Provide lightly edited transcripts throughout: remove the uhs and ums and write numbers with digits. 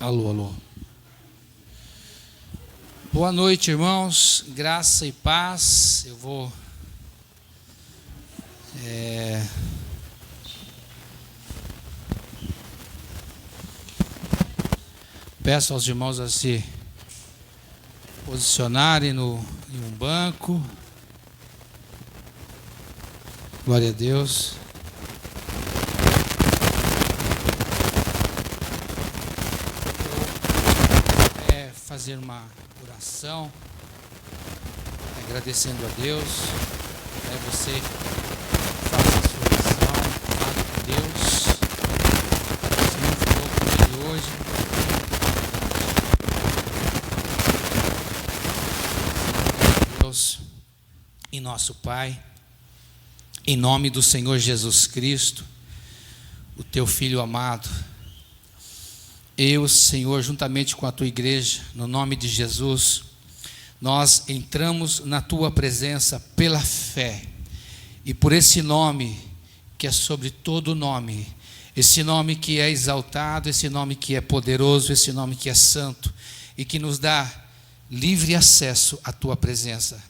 Alô, alô. Boa noite, irmãos. Graça e paz. Eu vou peço aos irmãos a se posicionarem em um banco. Glória a Deus. Fazer uma oração, agradecendo a Deus. Você faça a sua oração, fale com Deus. O Senhor falou com Ele hoje. Deus e nosso Pai, em nome do Senhor Jesus Cristo, o Teu Filho amado, eu, Senhor, juntamente com a Tua igreja, no nome de Jesus, nós entramos na Tua presença pela fé, e por esse nome, que é sobre todo nome, esse nome que é exaltado, esse nome que é poderoso, esse nome que é santo, e que nos dá livre acesso à Tua presença.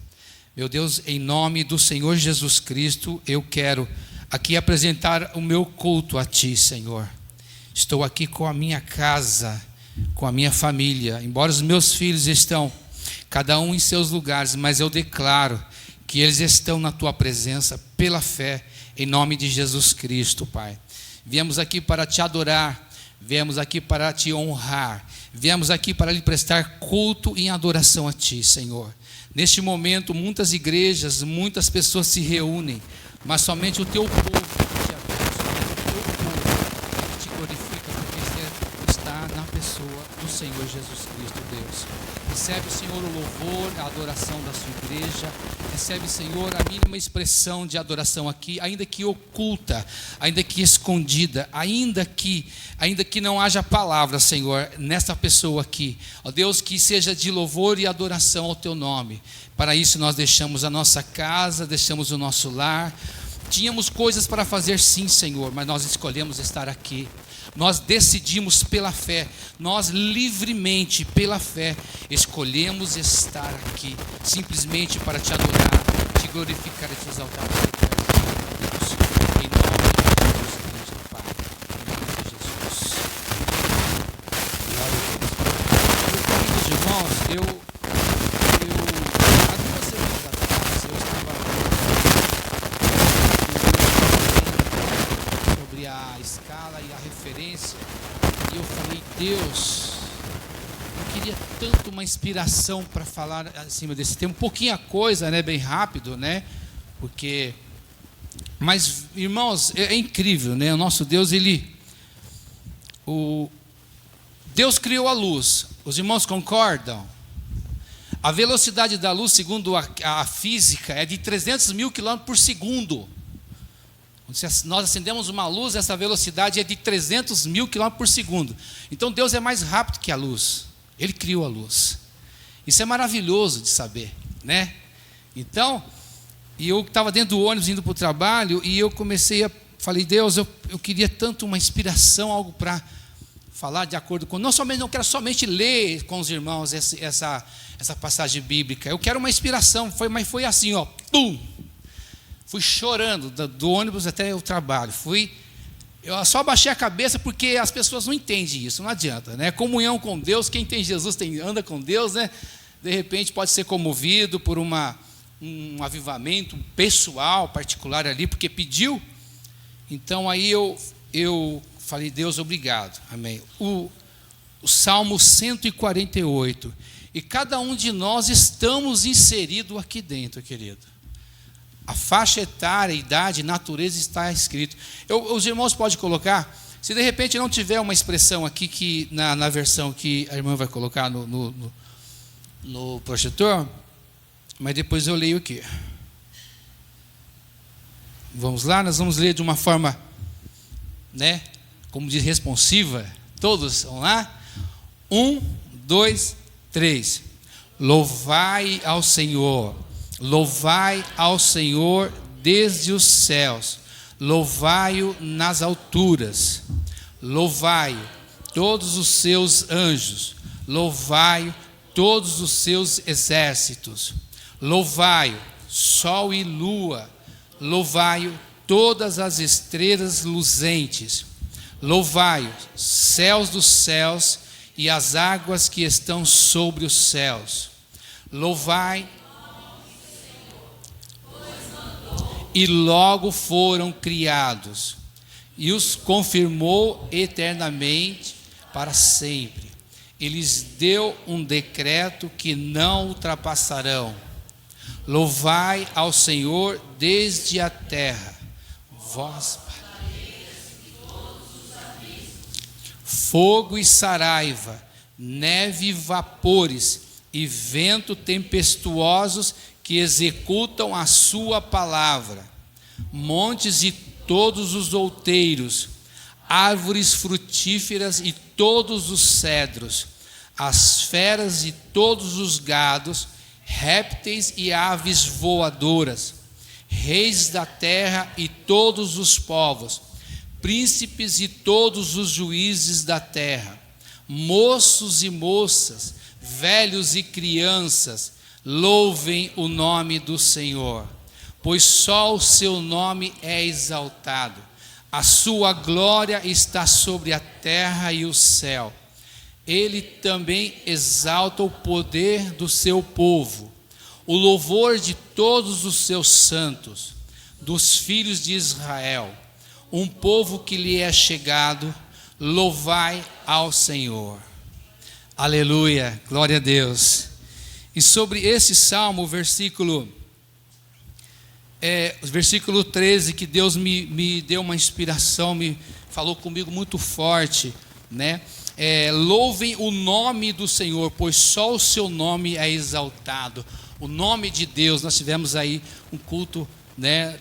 Meu Deus, em nome do Senhor Jesus Cristo, eu quero aqui apresentar o meu culto a Ti, Senhor. Estou aqui com a minha casa, com a minha família, embora os meus filhos estão cada um em seus lugares, mas eu declaro que eles estão na Tua presença pela fé, em nome de Jesus Cristo, Pai. Viemos aqui para Te adorar, viemos aqui para Te honrar, viemos aqui para lhe prestar culto em adoração a Ti, Senhor. Neste momento, muitas igrejas, muitas pessoas se reúnem, mas somente o Teu povo Te adora, somente o Teu povo Te glorifica, porque está na pessoa do Senhor Jesus Cristo, Deus. Recebe, Senhor, o louvor, a adoração da sua igreja. Recebe, Senhor, a mínima expressão de adoração aqui, ainda que oculta, ainda que escondida, ainda que não haja palavra, Senhor, nessa pessoa aqui. Ó Deus, que seja de louvor e adoração ao Teu nome. Para isso nós deixamos a nossa casa, deixamos o nosso lar. Tínhamos coisas para fazer sim, Senhor, mas nós escolhemos estar aqui. Nós decidimos pela fé, nós livremente, pela fé, escolhemos estar aqui, simplesmente para Te adorar, Te glorificar e Te exaltar. Deus, em nome de Jesus Cristo, Pai, em nome de Jesus. Glória a Deus. Meus queridos irmãos, há 2 semanas atrás, eu estava sobre a escala e a referência, e eu falei, Deus, eu queria tanto uma inspiração para falar acima desse tema, pouquinha coisa, né, bem rápido, né, mas irmãos, é incrível, né, o nosso Deus, Deus criou a luz, os irmãos concordam? A velocidade da luz, segundo a física, é de 300 mil quilômetros por segundo. Se nós acendemos uma luz, essa velocidade é de 300 mil quilômetros por segundo. Então Deus é mais rápido que a luz. Ele criou a luz. Isso é maravilhoso de saber, né? Então, e eu estava dentro do ônibus indo para o trabalho, e eu falei, Deus, eu queria tanto uma inspiração, algo para falar de acordo com... Não quero somente ler com os irmãos essa passagem bíblica. Eu quero uma inspiração. Mas foi assim, ó, pum! Fui chorando do ônibus até o trabalho. Eu só baixei a cabeça porque as pessoas não entendem isso, não adianta, né? Comunhão com Deus, quem tem Jesus anda com Deus, né? De repente pode ser comovido por um avivamento pessoal, particular ali, porque pediu. Então aí eu falei, Deus, obrigado, amém. O Salmo 148, e cada um de nós estamos inseridos aqui dentro, querido. A faixa etária, idade, natureza está escrito. Os irmãos podem colocar, se de repente não tiver uma expressão aqui, que na versão que a irmã vai colocar no projetor, mas depois eu leio aqui. Vamos lá, nós vamos ler de uma forma, né, como diz, responsiva. Todos, vamos lá? 1, 2, 3. Louvai ao Senhor. Louvai ao Senhor desde os céus, louvai-o nas alturas, louvai-o todos os seus anjos, louvai-o todos os seus exércitos, louvai-o, sol e lua, louvai-o todas as estrelas luzentes, louvai-o, céus dos céus e as águas que estão sobre os céus, louvai, e logo foram criados, e os confirmou eternamente para sempre. E lhes deu um decreto que não ultrapassarão. Louvai ao Senhor desde a terra, vós, fogo e saraiva, neve e vapores, e vento tempestuosos que executam a sua palavra, montes e todos os outeiros, árvores frutíferas e todos os cedros, as feras e todos os gados, répteis e aves voadoras, reis da terra e todos os povos, príncipes e todos os juízes da terra, moços e moças, velhos e crianças, louvem o nome do Senhor, pois só o seu nome é exaltado. A sua glória está sobre a terra e o céu. Ele também exalta o poder do seu povo, o louvor de todos os seus santos, dos filhos de Israel, um povo que lhe é chegado. Louvai ao Senhor. Aleluia, glória a Deus. E sobre esse salmo, o versículo 13, que Deus me deu uma inspiração, me falou comigo muito forte, né? Louvem o nome do Senhor, pois só o seu nome é exaltado. O nome de Deus. Nós tivemos aí um culto, né,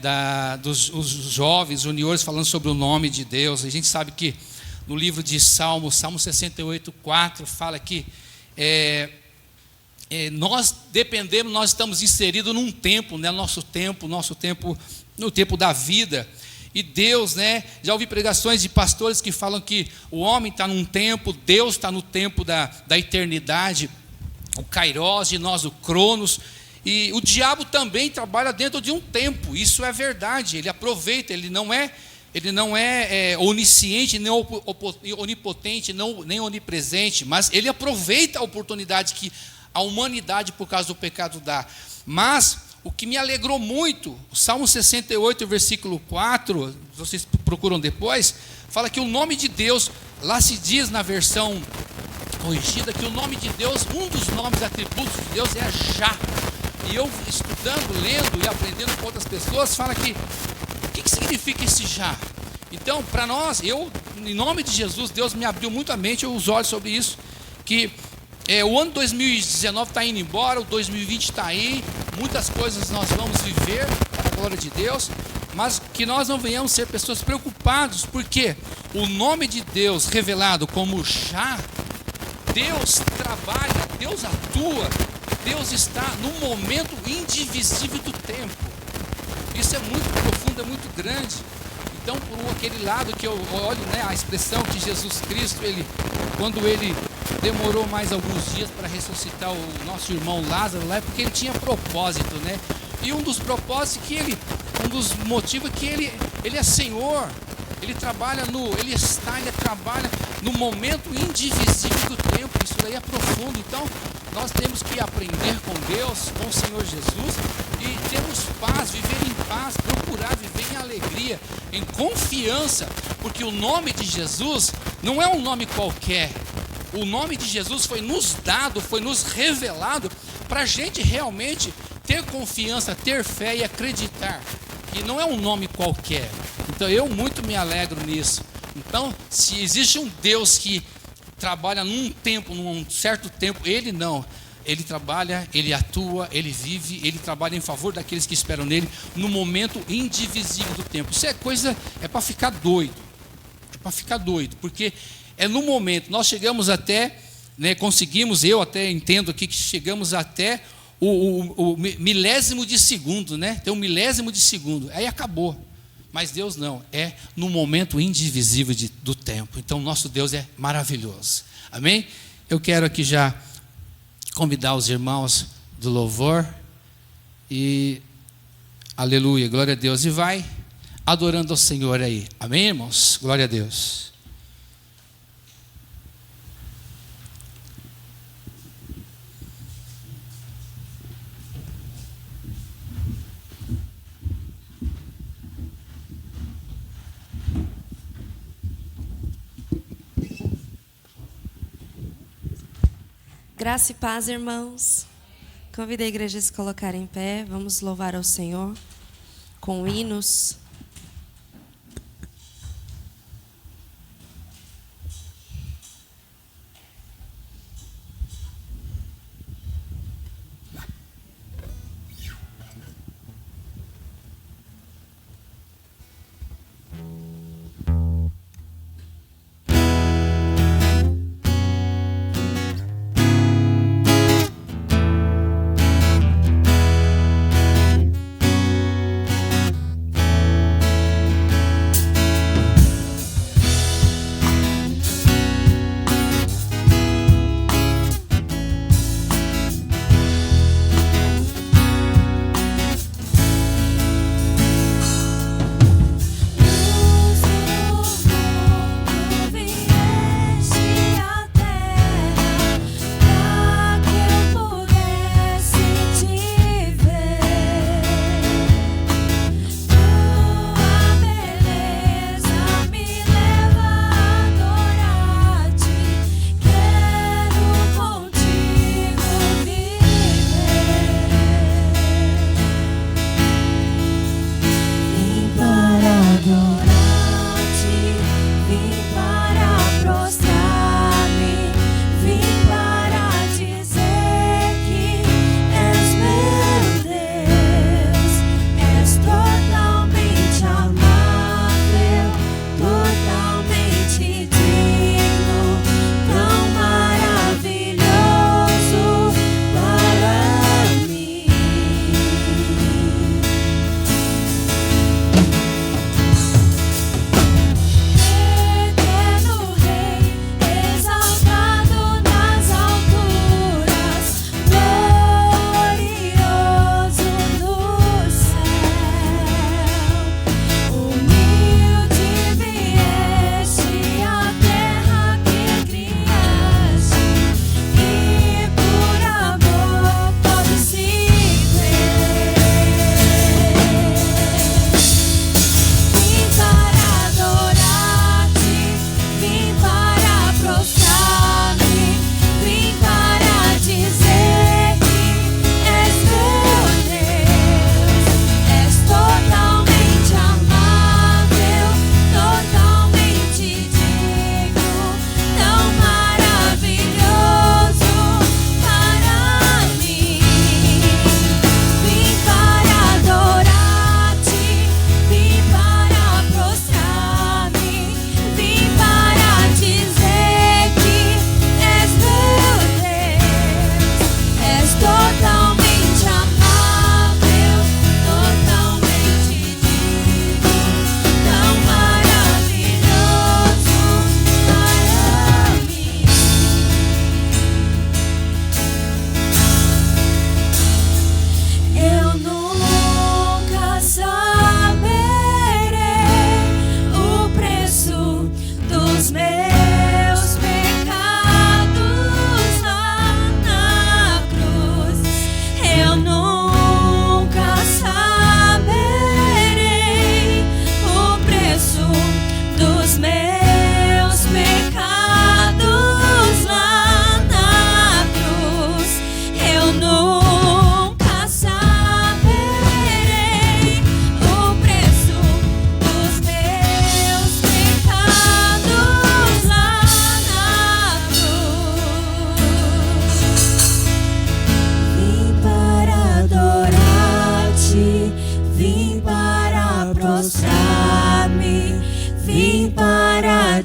dos jovens juniores falando sobre o nome de Deus. A gente sabe que no livro de Salmo 68:4 fala que nós dependemos, nós estamos inseridos num tempo, né, nosso tempo, no tempo da vida. E Deus, né, já ouvi pregações de pastores que falam que o homem está num tempo, Deus está no tempo da eternidade, o Kairos, e nós o Cronos. E o diabo também trabalha dentro de um tempo, isso é verdade. Ele aproveita, ele não é onisciente, nem onipotente, nem onipresente, mas ele aproveita a oportunidade que a humanidade, por causa do pecado, dá. Mas o que me alegrou muito, o Salmo 68, versículo 4, vocês procuram depois, fala que o nome de Deus, lá se diz na versão corrigida, que o nome de Deus, um dos nomes, atributos de Deus é Já. E eu estudando, lendo e aprendendo com outras pessoas, fala que, o que significa esse Já? Então, para nós, em nome de Jesus, Deus me abriu muito a mente, os olhos sobre isso, que o ano 2019 está indo embora, o 2020 está aí, muitas coisas nós vamos viver, para a glória de Deus, mas que nós não venhamos ser pessoas preocupadas, porque o nome de Deus revelado como Já, Deus trabalha, Deus atua, Deus está no momento indivisível do tempo. Isso é muito profundo, é muito grande. Então, por aquele lado que eu olho, né, a expressão que Jesus Cristo, quando ele demorou mais alguns dias para ressuscitar o nosso irmão Lázaro lá, é porque ele tinha propósito, né? E um dos propósitos um dos motivos é que ele é Senhor. Ele trabalha ele trabalha no momento indivisível do tempo. Isso daí é profundo. Então, nós temos que aprender com Deus, com o Senhor Jesus, e termos paz, viver em paz, procurar viver em alegria, em confiança, porque o nome de Jesus não é um nome qualquer. O nome de Jesus foi nos dado, foi nos revelado para a gente realmente ter confiança, ter fé e acreditar que não é um nome qualquer. Então eu muito me alegro nisso. Então, se existe um Deus que trabalha num certo tempo, ele não. Ele trabalha, ele atua, ele vive, ele trabalha em favor daqueles que esperam nele no momento indivisível do tempo. Isso é para ficar doido. É para ficar doido, porque é no momento, nós chegamos até, né, conseguimos, eu até entendo aqui que chegamos até o milésimo de segundo, né? Tem um milésimo de segundo, aí acabou. Mas Deus não, é no momento indivisível do tempo. Então nosso Deus é maravilhoso. Amém? Eu quero aqui já convidar os irmãos do louvor e aleluia, glória a Deus, e vai adorando ao Senhor aí. Amém, irmãos? Glória a Deus. Graça e paz, irmãos. Convido a igreja a se colocar em pé. Vamos louvar ao Senhor com hinos.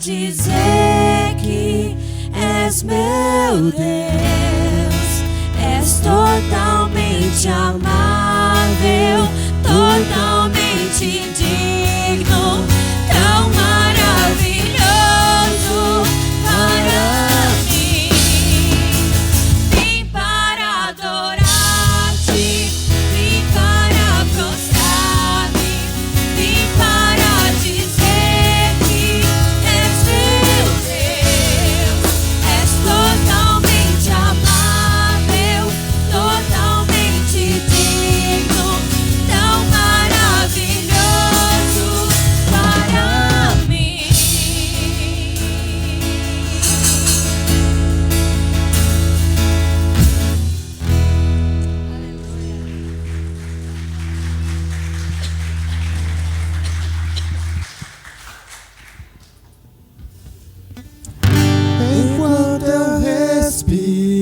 dizer que és meu Deus, és totalmente amável, totalmente digno,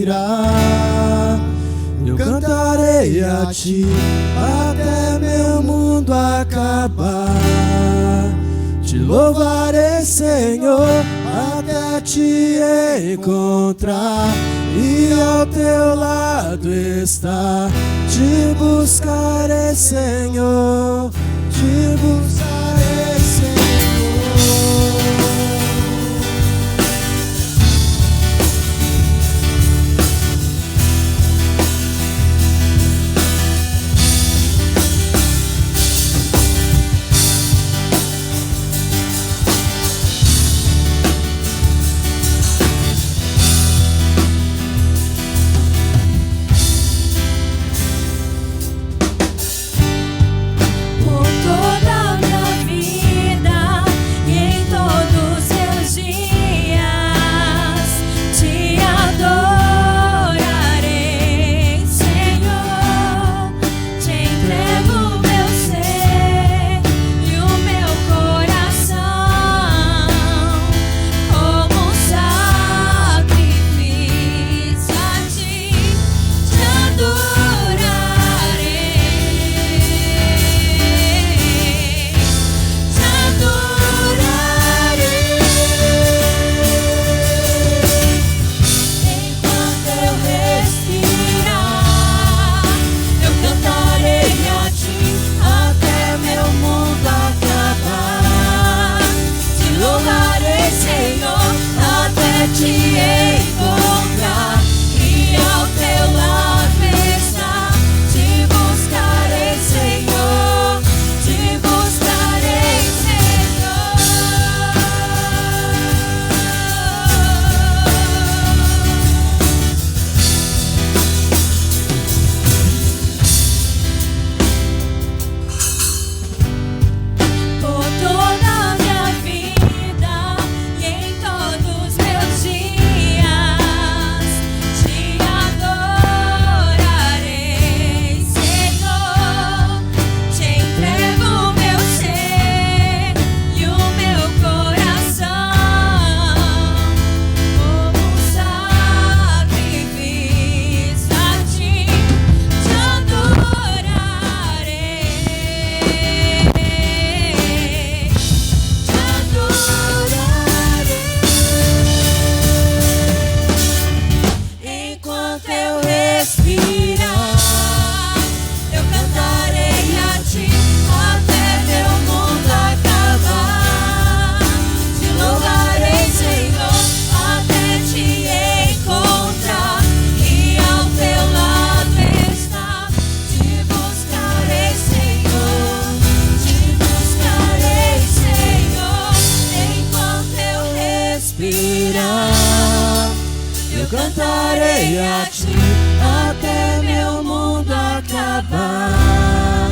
respirar. Eu cantarei a ti até meu mundo acabar. Te louvarei, Senhor, até te encontrar e ao teu lado estar. Te buscarei, Senhor, te buscarei, Senhor. Cantarei a ti até meu mundo acabar.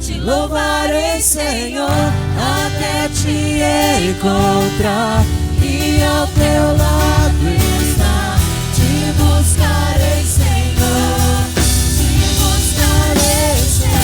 Te louvarei, Senhor, até te encontrar e ao teu lado estar. Te buscarei, Senhor, te buscarei, Senhor.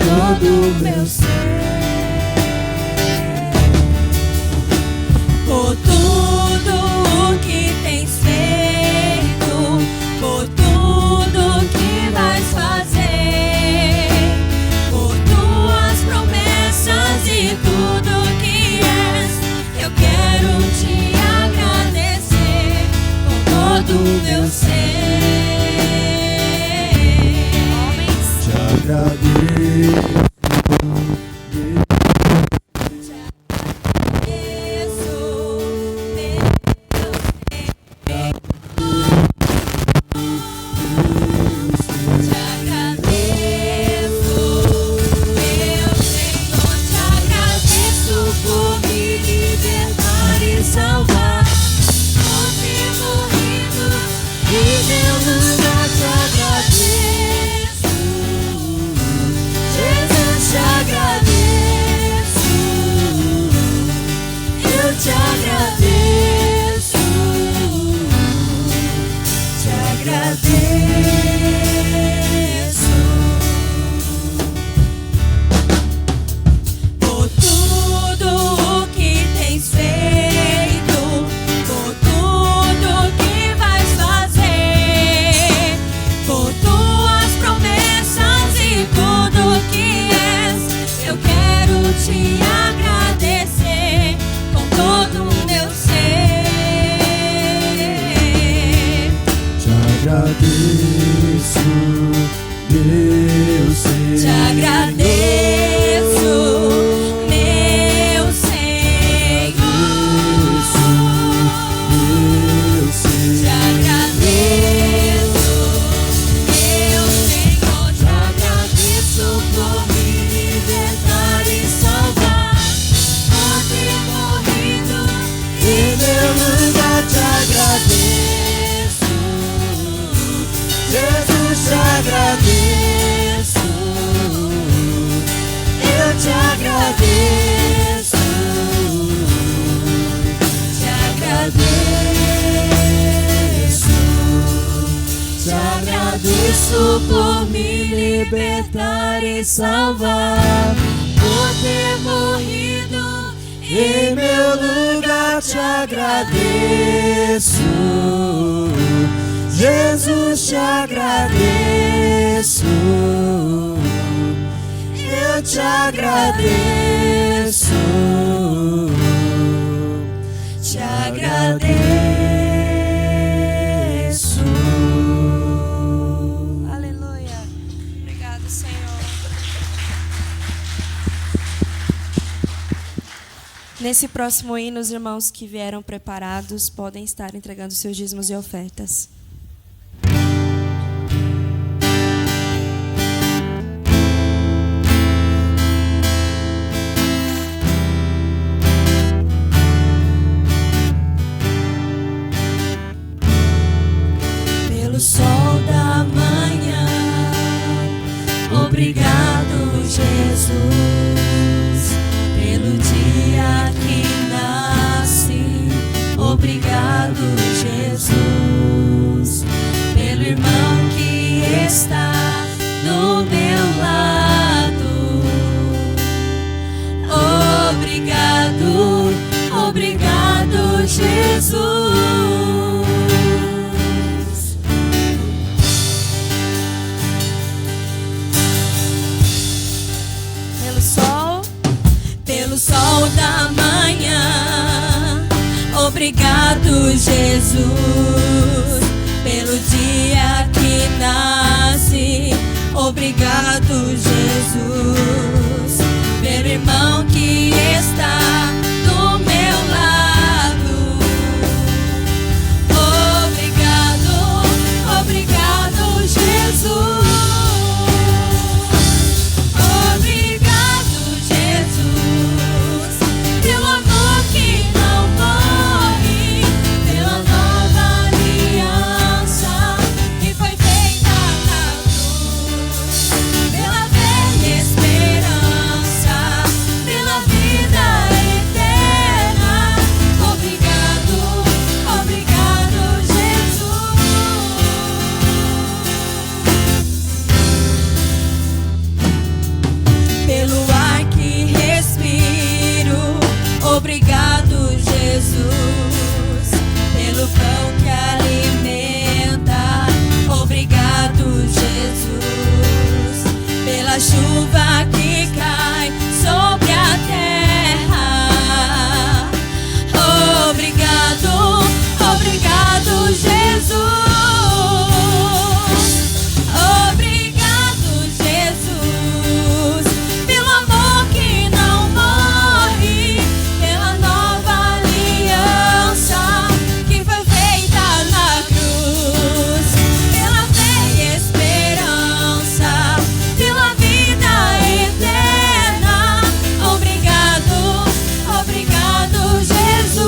todo meu ser, por tudo o que tens feito, por tudo meu Senhor. Te agradeço, meu Senhor. Te agradeço, meu Senhor. Te agradeço por me libertar e salvar, por ter morrido Em meu lugar te agradeço, Jesus, te agradeço, eu te agradeço, te agradeço. te agradeço por me libertar e salvar, Por ter morrido em meu lugar te agradeço, Jesus, te agradeço, eu te agradeço, te agradeço. Aleluia. Obrigado, Senhor. Nesse próximo hino, os irmãos que vieram preparados podem estar entregando seus dízimos e ofertas. Pelo sol da manhã, obrigado, Jesus, pelo dia que nasce, obrigado, Jesus, pelo irmão que está do meu lado, obrigado, obrigado, Jesus. Pelo sol da manhã, obrigado, Jesus, pelo dia que nasce, obrigado, Jesus, pelo irmão que está do meu lado, obrigado, obrigado, Jesus. Obrigado, Jesus, pelo pão que alimenta. Obrigado, Jesus, pela chuva que cai sobre a terra. Obrigado, obrigado, Jesus. Obrigado, Jesus, pelo amor que não morre, pela nova aliança que foi feita na cruz, pela fé e esperança, pela vida eterna. Obrigado, obrigado, Jesus.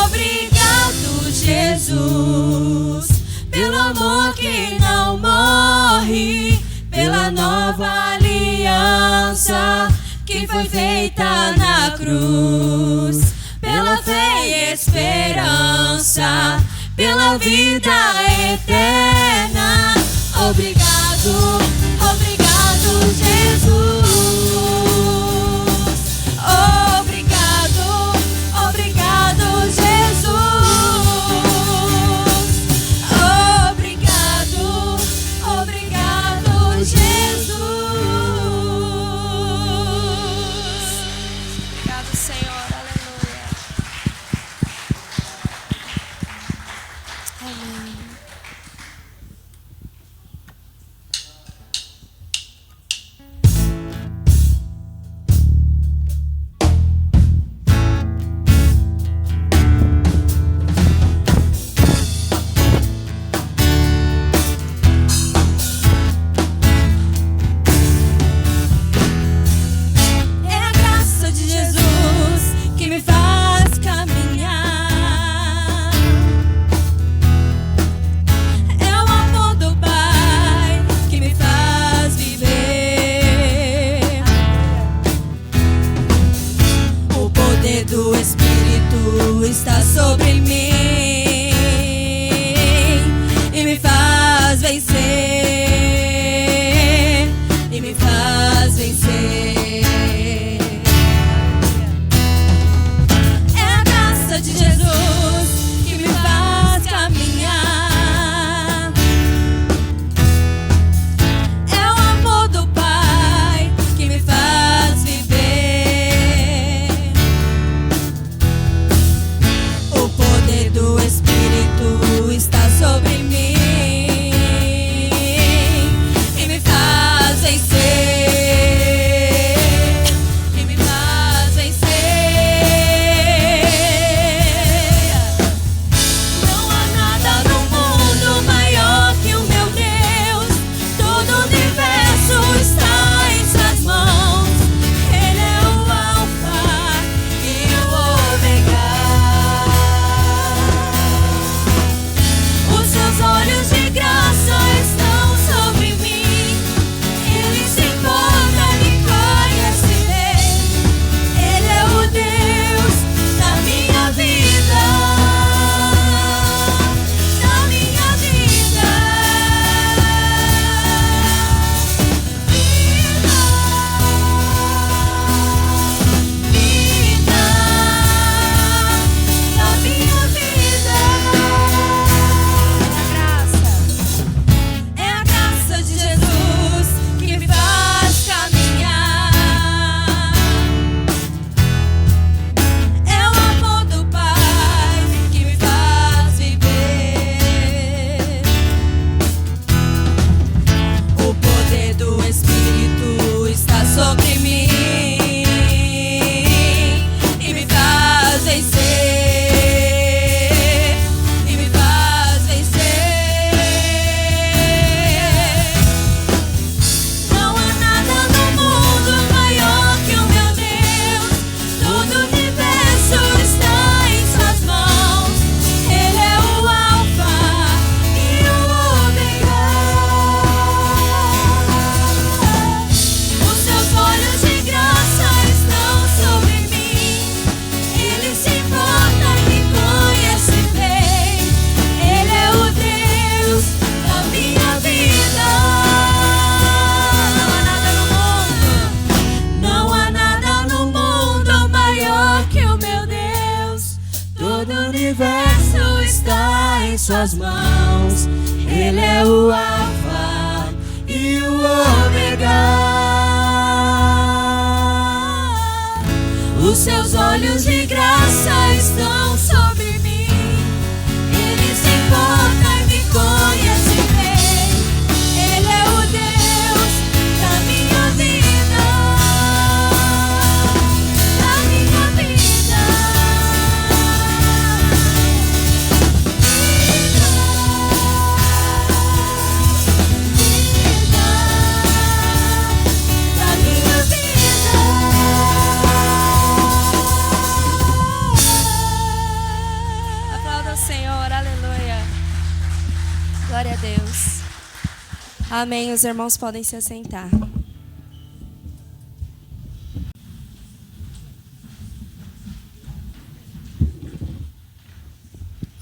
Obrigado, Jesus, pelo amor que não morre, pela nova aliança que foi feita na cruz, pela fé e esperança, pela vida eterna. Obrigado, obrigado, Jesus. Obrigado, obrigado, Jesus. Obrigado, obrigado, Jesus. Obrigado, Senhor. Aleluia. Amém. sobre mim e me faz vencer, e me faz vencer. É a graça de Jesus que me faz caminhar. É o amor do Pai que me faz viver. O poder do Espírito está sobre mim e me faz vencer, e me faz vencer. Não há nada no mundo maior que o meu Deus. Todo o universo está em suas mãos. Ele é o Alfa e o Ômega. Os seus olhos de graça estão sobre mim. Ele se importa, me conhece bem. Ele é o Deus da minha vida, da minha vida. Vida da minha vida. É a graça de Jesus que me faz caminhar. É o amor do Pai que me faz viver. O poder do Espírito está sobre mim e me faz vencer, e me faz vencer. Não há nada no mundo maior que o meu Deus. Todo o universo está em suas mãos. Ele é o Alfa e o Ômega. Os seus olhos de graça estão sobre mim. Ele se importa e me conhece bem. Ele é o Deus da minha vida. Não há nada no mundo maior que o meu Deus. Todo o universo está em suas mãos. Ele é o Alfa e o Ômega. Os seus olhos de graça estão sobre mim. Ele se importa e me conhece bem. Ele é o Deus da minha vida, da minha vida. Da minha vida. Aplauda o Senhor, aleluia. Glória a Deus. Amém. Os irmãos podem se assentar.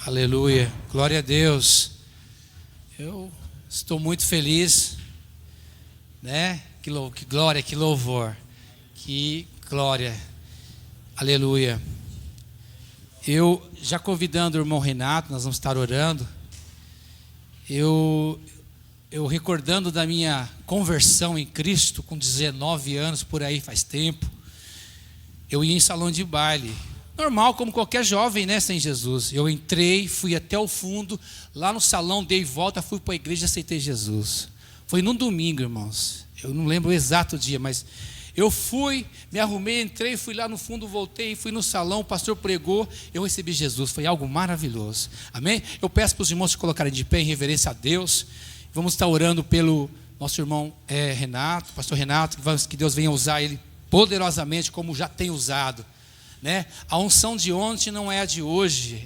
Aleluia, glória a Deus. Eu estou muito feliz, né? Que glória, que louvor, que glória, aleluia. Eu já convidando o irmão Renato, nós vamos estar orando. Eu recordando da minha conversão em Cristo com 19 anos, por aí faz tempo. Eu ia em salão de baile, normal como qualquer jovem, né, sem Jesus. Eu entrei, fui até o fundo, lá no salão, dei volta, fui para a igreja e aceitei Jesus. Foi num domingo, irmãos. Eu não lembro o exato dia, mas eu fui, me arrumei, entrei, fui lá no fundo, voltei, fui no salão, o pastor pregou, eu recebi Jesus. Foi algo maravilhoso. Amém? Eu peço para os irmãos se colocarem de pé em reverência a Deus. Vamos estar orando pelo nosso irmão Renato, pastor Renato, que Deus venha usar ele poderosamente como já tem usado, né? A unção de ontem não é a de hoje,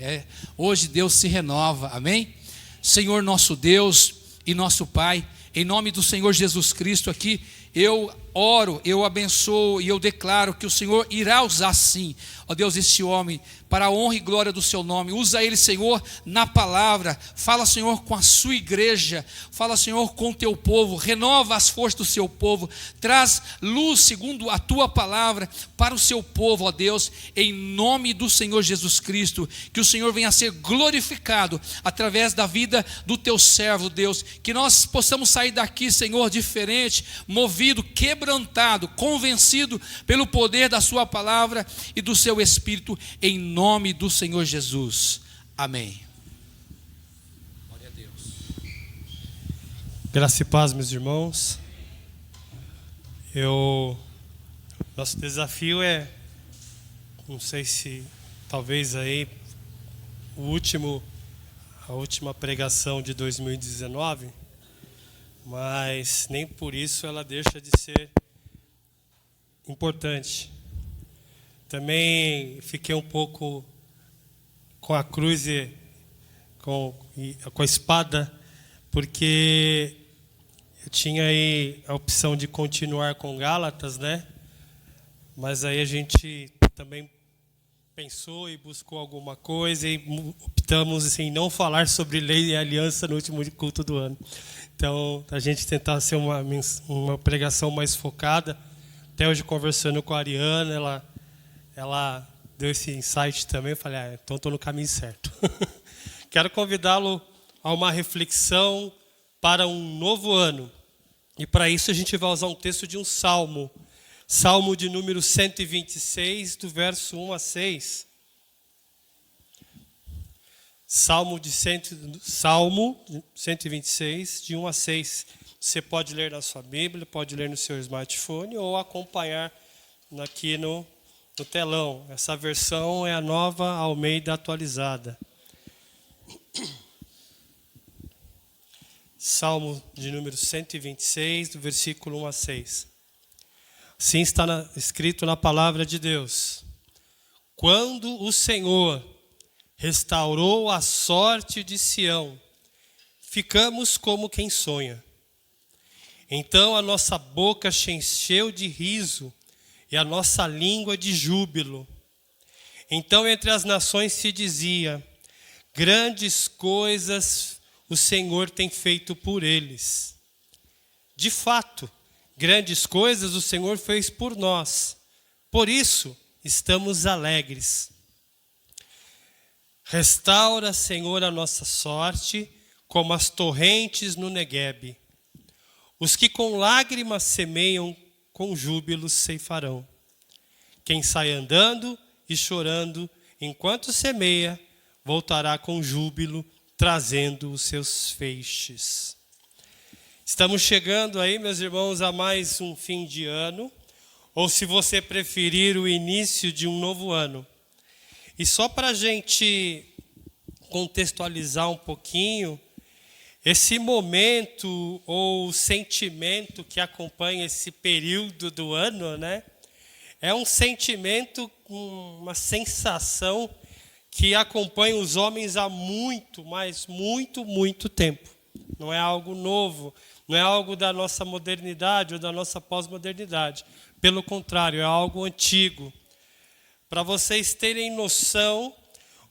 hoje Deus se renova, amém? Senhor nosso Deus e nosso Pai, em nome do Senhor Jesus Cristo aqui, eu oro, eu abençoo e eu declaro que o Senhor irá usar sim, ó Deus, este homem, para a honra e glória do seu nome. Usa ele, Senhor, na palavra. Fala, Senhor, com a sua igreja. Fala, Senhor, com o teu povo. Renova as forças do seu povo. Traz luz segundo a tua palavra para o seu povo, ó Deus, em nome do Senhor Jesus Cristo. Que o Senhor venha a ser glorificado através da vida do teu servo, Deus. Que nós possamos sair daqui, Senhor, diferente, movido, quebrantado, convencido pelo poder da sua palavra e do seu Espírito, em nome do Senhor Jesus. Amém. Glória a Deus. Graça e paz, meus irmãos. Nosso desafio é, não sei se talvez aí a última pregação de 2019, mas nem por isso ela deixa de ser importante. Também fiquei um pouco com a cruz e com a espada, porque eu tinha aí a opção de continuar com Gálatas, né? Mas aí a gente também pensou e buscou alguma coisa e optamos assim, não falar sobre lei e aliança no último culto do ano. Então, a gente tentar ser uma pregação mais focada. Até hoje, conversando com a Ariana, ela deu esse insight também. Eu falei, então estou no caminho certo. Quero convidá-lo a uma reflexão para um novo ano. E para isso a gente vai usar um texto de um salmo. Salmo de número 126, do verso 1 a 6. Salmo 126, de 1 a 6. Você pode ler na sua Bíblia, pode ler no seu smartphone ou acompanhar aqui no telão. Essa versão é a Nova Almeida atualizada. Salmo de número 126, do versículo 1 a 6. Assim está escrito na palavra de Deus. Quando o Senhor restaurou a sorte de Sião, ficamos como quem sonha. Então a nossa boca se encheu de riso e a nossa língua de júbilo. Então entre as nações se dizia, grandes coisas o Senhor tem feito por eles. De fato, grandes coisas o Senhor fez por nós. Por isso, estamos alegres. Restaura, Senhor, a nossa sorte, como as torrentes no Neguebe. Os que com lágrimas semeiam, com júbilo ceifarão. Quem sai andando e chorando, enquanto semeia, voltará com júbilo, trazendo os seus feixes. Estamos chegando aí, meus irmãos, a mais um fim de ano, ou se você preferir, o início de um novo ano. E só para a gente contextualizar um pouquinho, esse momento ou sentimento que acompanha esse período do ano, né? É um sentimento, uma sensação que acompanha os homens há muito, mas muito tempo. Não é algo novo, não é algo da nossa modernidade ou da nossa pós-modernidade. Pelo contrário, é algo antigo. Para vocês terem noção,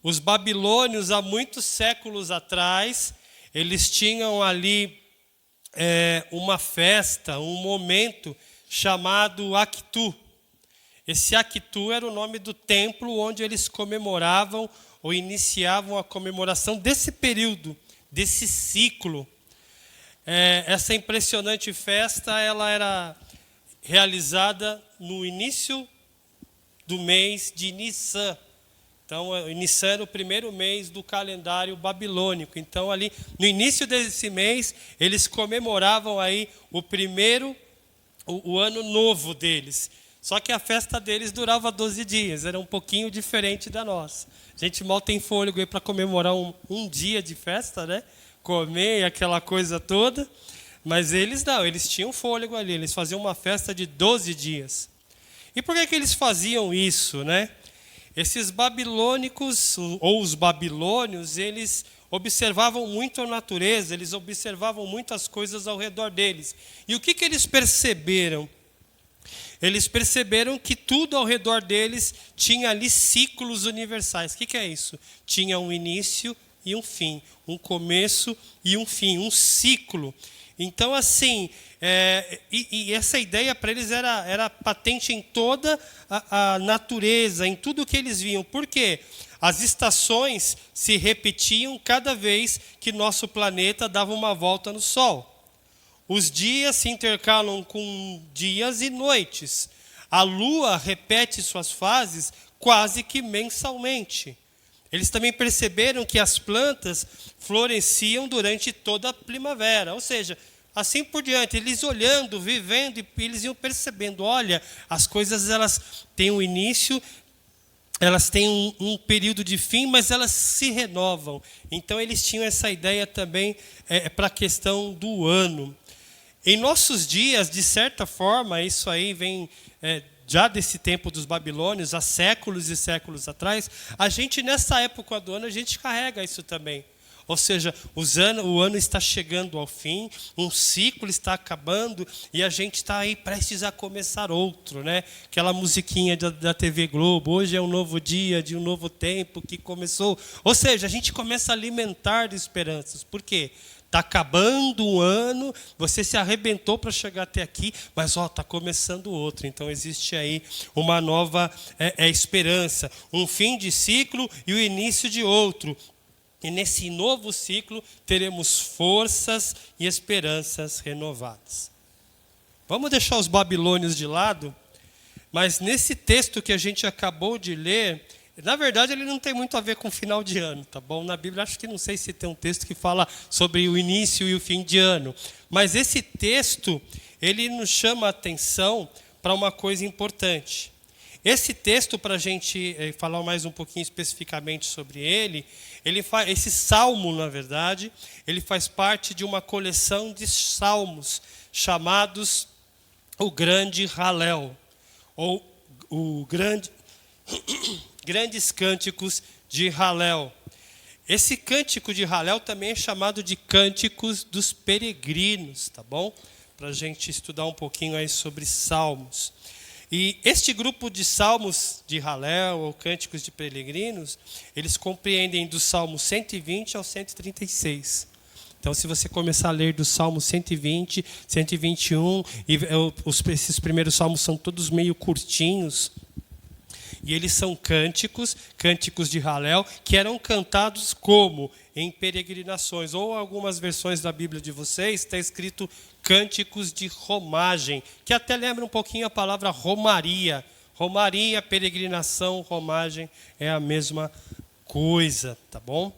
os babilônios, há muitos séculos atrás, eles tinham ali uma festa, um momento chamado Actu. Esse Actu era o nome do templo onde eles comemoravam ou iniciavam a comemoração desse período, desse ciclo. Essa impressionante festa, ela era realizada no início do mês de Nissan. Então, Nissan era o primeiro mês do calendário babilônico. Então, ali, no início desse mês, eles comemoravam aí o ano novo deles. Só que a festa deles durava 12 dias, era um pouquinho diferente da nossa. A gente mal tem fôlego aí para comemorar um dia de festa, né? Comer aquela coisa toda. Mas eles não, eles tinham fôlego ali, eles faziam uma festa de 12 dias. E por que eles faziam isso, né? Esses babilônicos, ou os babilônios, eles observavam muito a natureza, eles observavam muitas coisas ao redor deles. E o que eles perceberam? Eles perceberam que tudo ao redor deles tinha ali ciclos universais. O que é isso? Tinha um início e um fim, um começo e um fim, um ciclo. Então, assim, essa ideia para eles era patente em toda a natureza, em tudo que eles viam. Por quê? As estações se repetiam cada vez que nosso planeta dava uma volta no Sol. Os dias se intercalam com dias e noites. A Lua repete suas fases quase que mensalmente. Eles também perceberam que as plantas floresciam durante toda a primavera. Ou seja, assim por diante, eles olhando, vivendo, e eles iam percebendo, olha, as coisas elas têm um início, elas têm um período de fim, mas elas se renovam. Então eles tinham essa ideia também para a questão do ano. Em nossos dias, de certa forma, isso aí vem já desse tempo dos babilônios, há séculos e séculos atrás, a gente, nessa época do ano, a gente carrega isso também. Ou seja, o ano está chegando ao fim, um ciclo está acabando e a gente está aí prestes a começar outro, né? Aquela musiquinha da TV Globo, hoje é um novo dia, de um novo tempo que começou. Ou seja, a gente começa a alimentar de esperanças. Por quê? Está acabando um ano, você se arrebentou para chegar até aqui, mas está começando outro. Então existe aí uma nova esperança, um fim de ciclo e o início de outro. E nesse novo ciclo teremos forças e esperanças renovadas. Vamos deixar os babilônios de lado, mas nesse texto que a gente acabou de ler, na verdade ele não tem muito a ver com o final de ano, tá bom? Na Bíblia acho que não sei se tem um texto que fala sobre o início e o fim de ano, mas esse texto ele nos chama a atenção para uma coisa importante. Esse texto, para a gente falar mais um pouquinho especificamente sobre ele, esse salmo, na verdade, ele faz parte de uma coleção de salmos chamados o Grande Halel, ou Grandes Cânticos de Halel. Esse cântico de Halel também é chamado de Cânticos dos Peregrinos, tá bom? Para a gente estudar um pouquinho aí sobre salmos. E este grupo de salmos de Halel, ou cânticos de peregrinos, eles compreendem do Salmo 120 ao 136. Então, se você começar a ler do Salmo 120, 121, esses primeiros salmos são todos meio curtinhos, e eles são cânticos de Halel, que eram cantados como? Em peregrinações. Ou algumas versões da Bíblia de vocês, está escrito cânticos de romagem, que até lembra um pouquinho a palavra romaria. Romaria, peregrinação, romagem, é a mesma coisa, tá bom?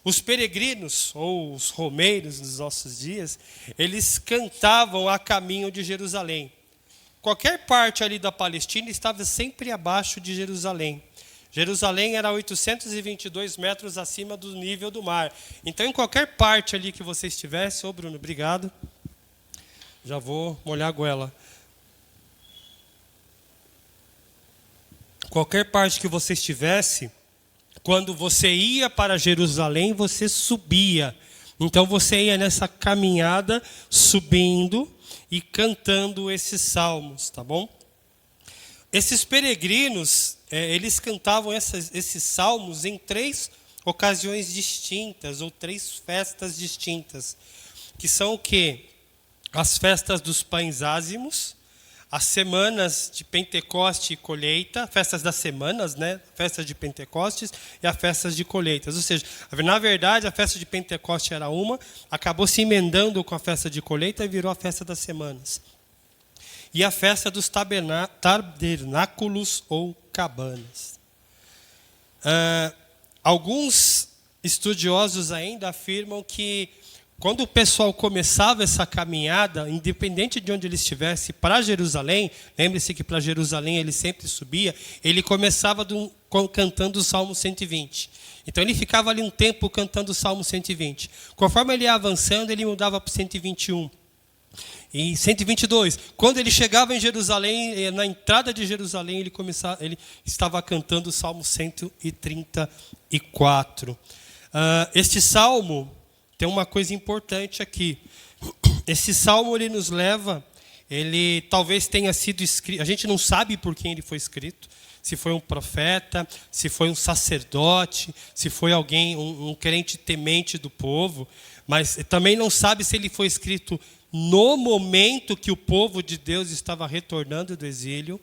Os peregrinos, ou os romeiros nos nossos dias, eles cantavam a caminho de Jerusalém. Qualquer parte ali da Palestina estava sempre abaixo de Jerusalém. Jerusalém era 822 metros acima do nível do mar. Então, em qualquer parte ali que você estivesse... Ô, Bruno, obrigado. Já vou molhar a goela. Qualquer parte que você estivesse, quando você ia para Jerusalém, você subia. Então, você ia nessa caminhada, subindo e cantando esses salmos, tá bom? Esses peregrinos, eles cantavam esses salmos em 3 ocasiões distintas, ou 3 festas distintas, que são o quê? As festas dos pães ázimos, as semanas de Pentecoste e colheita, festas das semanas, né? Festas de Pentecostes e as festas de colheitas. Ou seja, na verdade, a festa de Pentecoste era uma, acabou se emendando com a festa de colheita e virou a festa das semanas. E a festa dos tabernáculos ou cabanas. Alguns estudiosos ainda afirmam que quando o pessoal começava essa caminhada, independente de onde ele estivesse, para Jerusalém, lembre-se que para Jerusalém ele sempre subia, ele começava cantando o Salmo 120. Então ele ficava ali um tempo cantando o Salmo 120. Conforme ele ia avançando, ele mudava para o 121. Em 122, quando ele chegava em Jerusalém, na entrada de Jerusalém, ele estava cantando o Salmo 134. Este salmo tem uma coisa importante aqui. Esse salmo ele nos leva, ele talvez tenha sido escrito, a gente não sabe por quem ele foi escrito, se foi um profeta, se foi um sacerdote, se foi alguém, um crente temente do povo, mas também não sabe se ele foi escrito no momento que o povo de Deus estava retornando do exílio,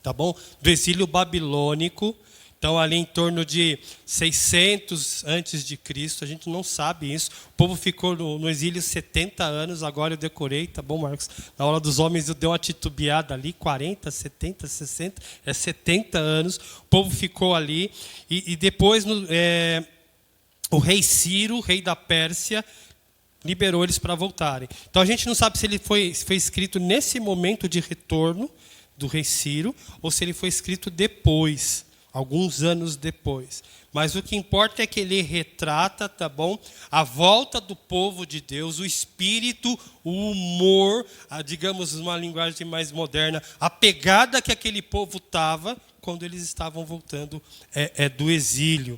tá bom? Do exílio babilônico. Então, ali em torno de 600 antes de Cristo, a gente não sabe isso. O povo ficou no exílio 70 anos, agora eu decorei, tá bom, Marcos? Na hora dos homens eu dei uma titubeada ali, 40, 70, 60, 70 anos. O povo ficou ali. E depois o rei Ciro, rei da Pérsia, liberou eles para voltarem. Então, a gente não sabe se ele foi escrito nesse momento de retorno do rei Ciro, ou se ele foi escrito depois, alguns anos depois. Mas o que importa é que ele retrata, tá bom, a volta do povo de Deus, o espírito, o humor, digamos uma linguagem mais moderna, a pegada que aquele povo estava quando eles estavam voltando do exílio.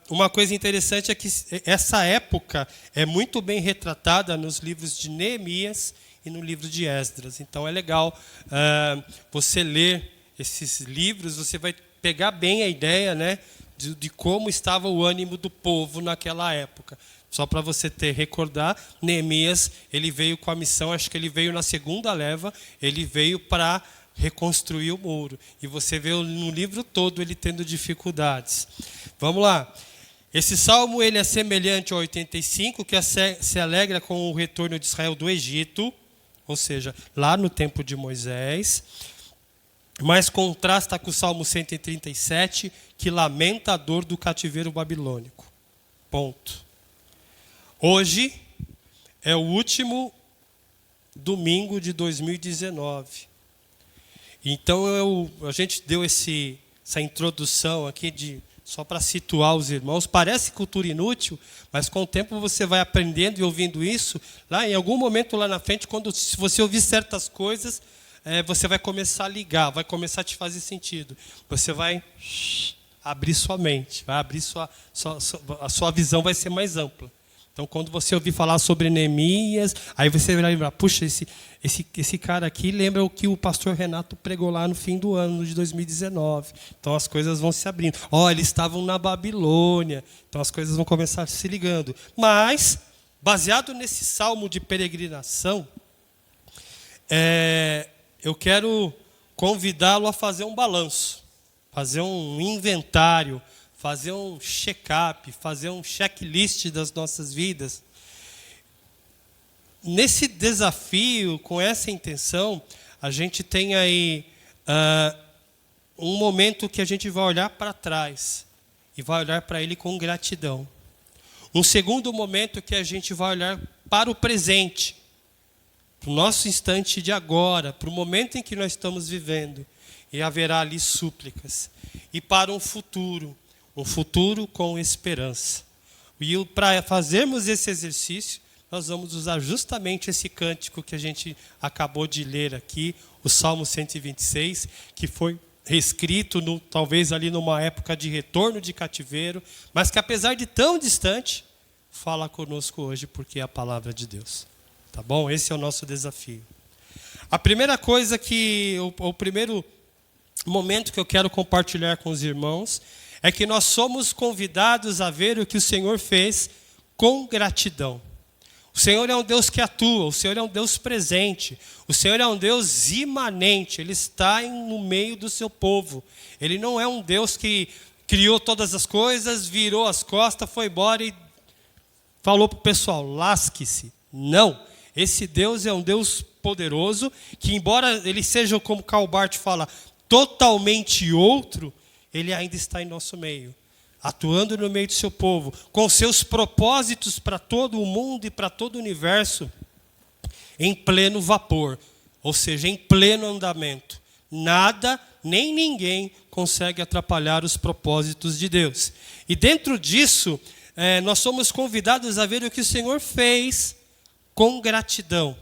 Uma coisa interessante é que essa época é muito bem retratada nos livros de Neemias e no livro de Esdras. Então é legal você ler esses livros, você vai pegar bem a ideia, né, de como estava o ânimo do povo naquela época. Só para você recordar, Neemias, ele veio com a missão, acho que ele veio na segunda leva, ele veio para reconstruir o muro. E você vê no livro todo ele tendo dificuldades. Vamos lá. Esse salmo ele é semelhante ao 85, que se alegra com o retorno de Israel do Egito, ou seja, lá no tempo de Moisés, mas contrasta com o Salmo 137, que lamenta a dor do cativeiro babilônico. Ponto. Hoje é o último domingo de 2019. Então a gente deu essa introdução aqui só para situar os irmãos. Parece cultura inútil, mas com o tempo você vai aprendendo e ouvindo isso. Lá em algum momento lá na frente, se você ouvir certas coisas, você vai começar a ligar, vai começar a te fazer sentido. Você vai abrir sua mente, vai abrir a sua visão vai ser mais ampla. Então, quando você ouvir falar sobre Neemias, aí você vai lembrar, puxa, esse cara aqui lembra o que o pastor Renato pregou lá no fim do ano de 2019. Então, as coisas vão se abrindo. Eles estavam na Babilônia. Então, as coisas vão começar se ligando. Mas, baseado nesse salmo de peregrinação, eu quero convidá-lo a fazer um balanço, fazer um inventário, fazer um check-up, fazer um checklist das nossas vidas. Nesse desafio, com essa intenção, a gente tem aí um momento que a gente vai olhar para trás e vai olhar para ele com gratidão. Um segundo momento que a gente vai olhar para o presente, para o nosso instante de agora, para o momento em que nós estamos vivendo, e haverá ali súplicas. E para um futuro com esperança. E para fazermos esse exercício, nós vamos usar justamente esse cântico que a gente acabou de ler aqui, o Salmo 126, que foi reescrito talvez ali numa época de retorno de cativeiro, mas que apesar de tão distante, fala conosco hoje porque é a palavra de Deus. Tá bom? Esse é o nosso desafio. A primeira coisa o primeiro momento que eu quero compartilhar com os irmãos é que nós somos convidados a ver o que o Senhor fez com gratidão. O Senhor é um Deus que atua, o Senhor é um Deus presente, o Senhor é um Deus imanente, Ele está no meio do seu povo. Ele não é um Deus que criou todas as coisas, virou as costas, foi embora e falou para o pessoal, lasque-se. Não, esse Deus é um Deus poderoso, que embora Ele seja, como Karl Barth fala, totalmente outro, Ele ainda está em nosso meio, atuando no meio do seu povo, com seus propósitos para todo o mundo e para todo o universo, em pleno vapor, ou seja, em pleno andamento. Nada, nem ninguém consegue atrapalhar os propósitos de Deus. E dentro disso, nós somos convidados a ver o que o Senhor fez com gratidão.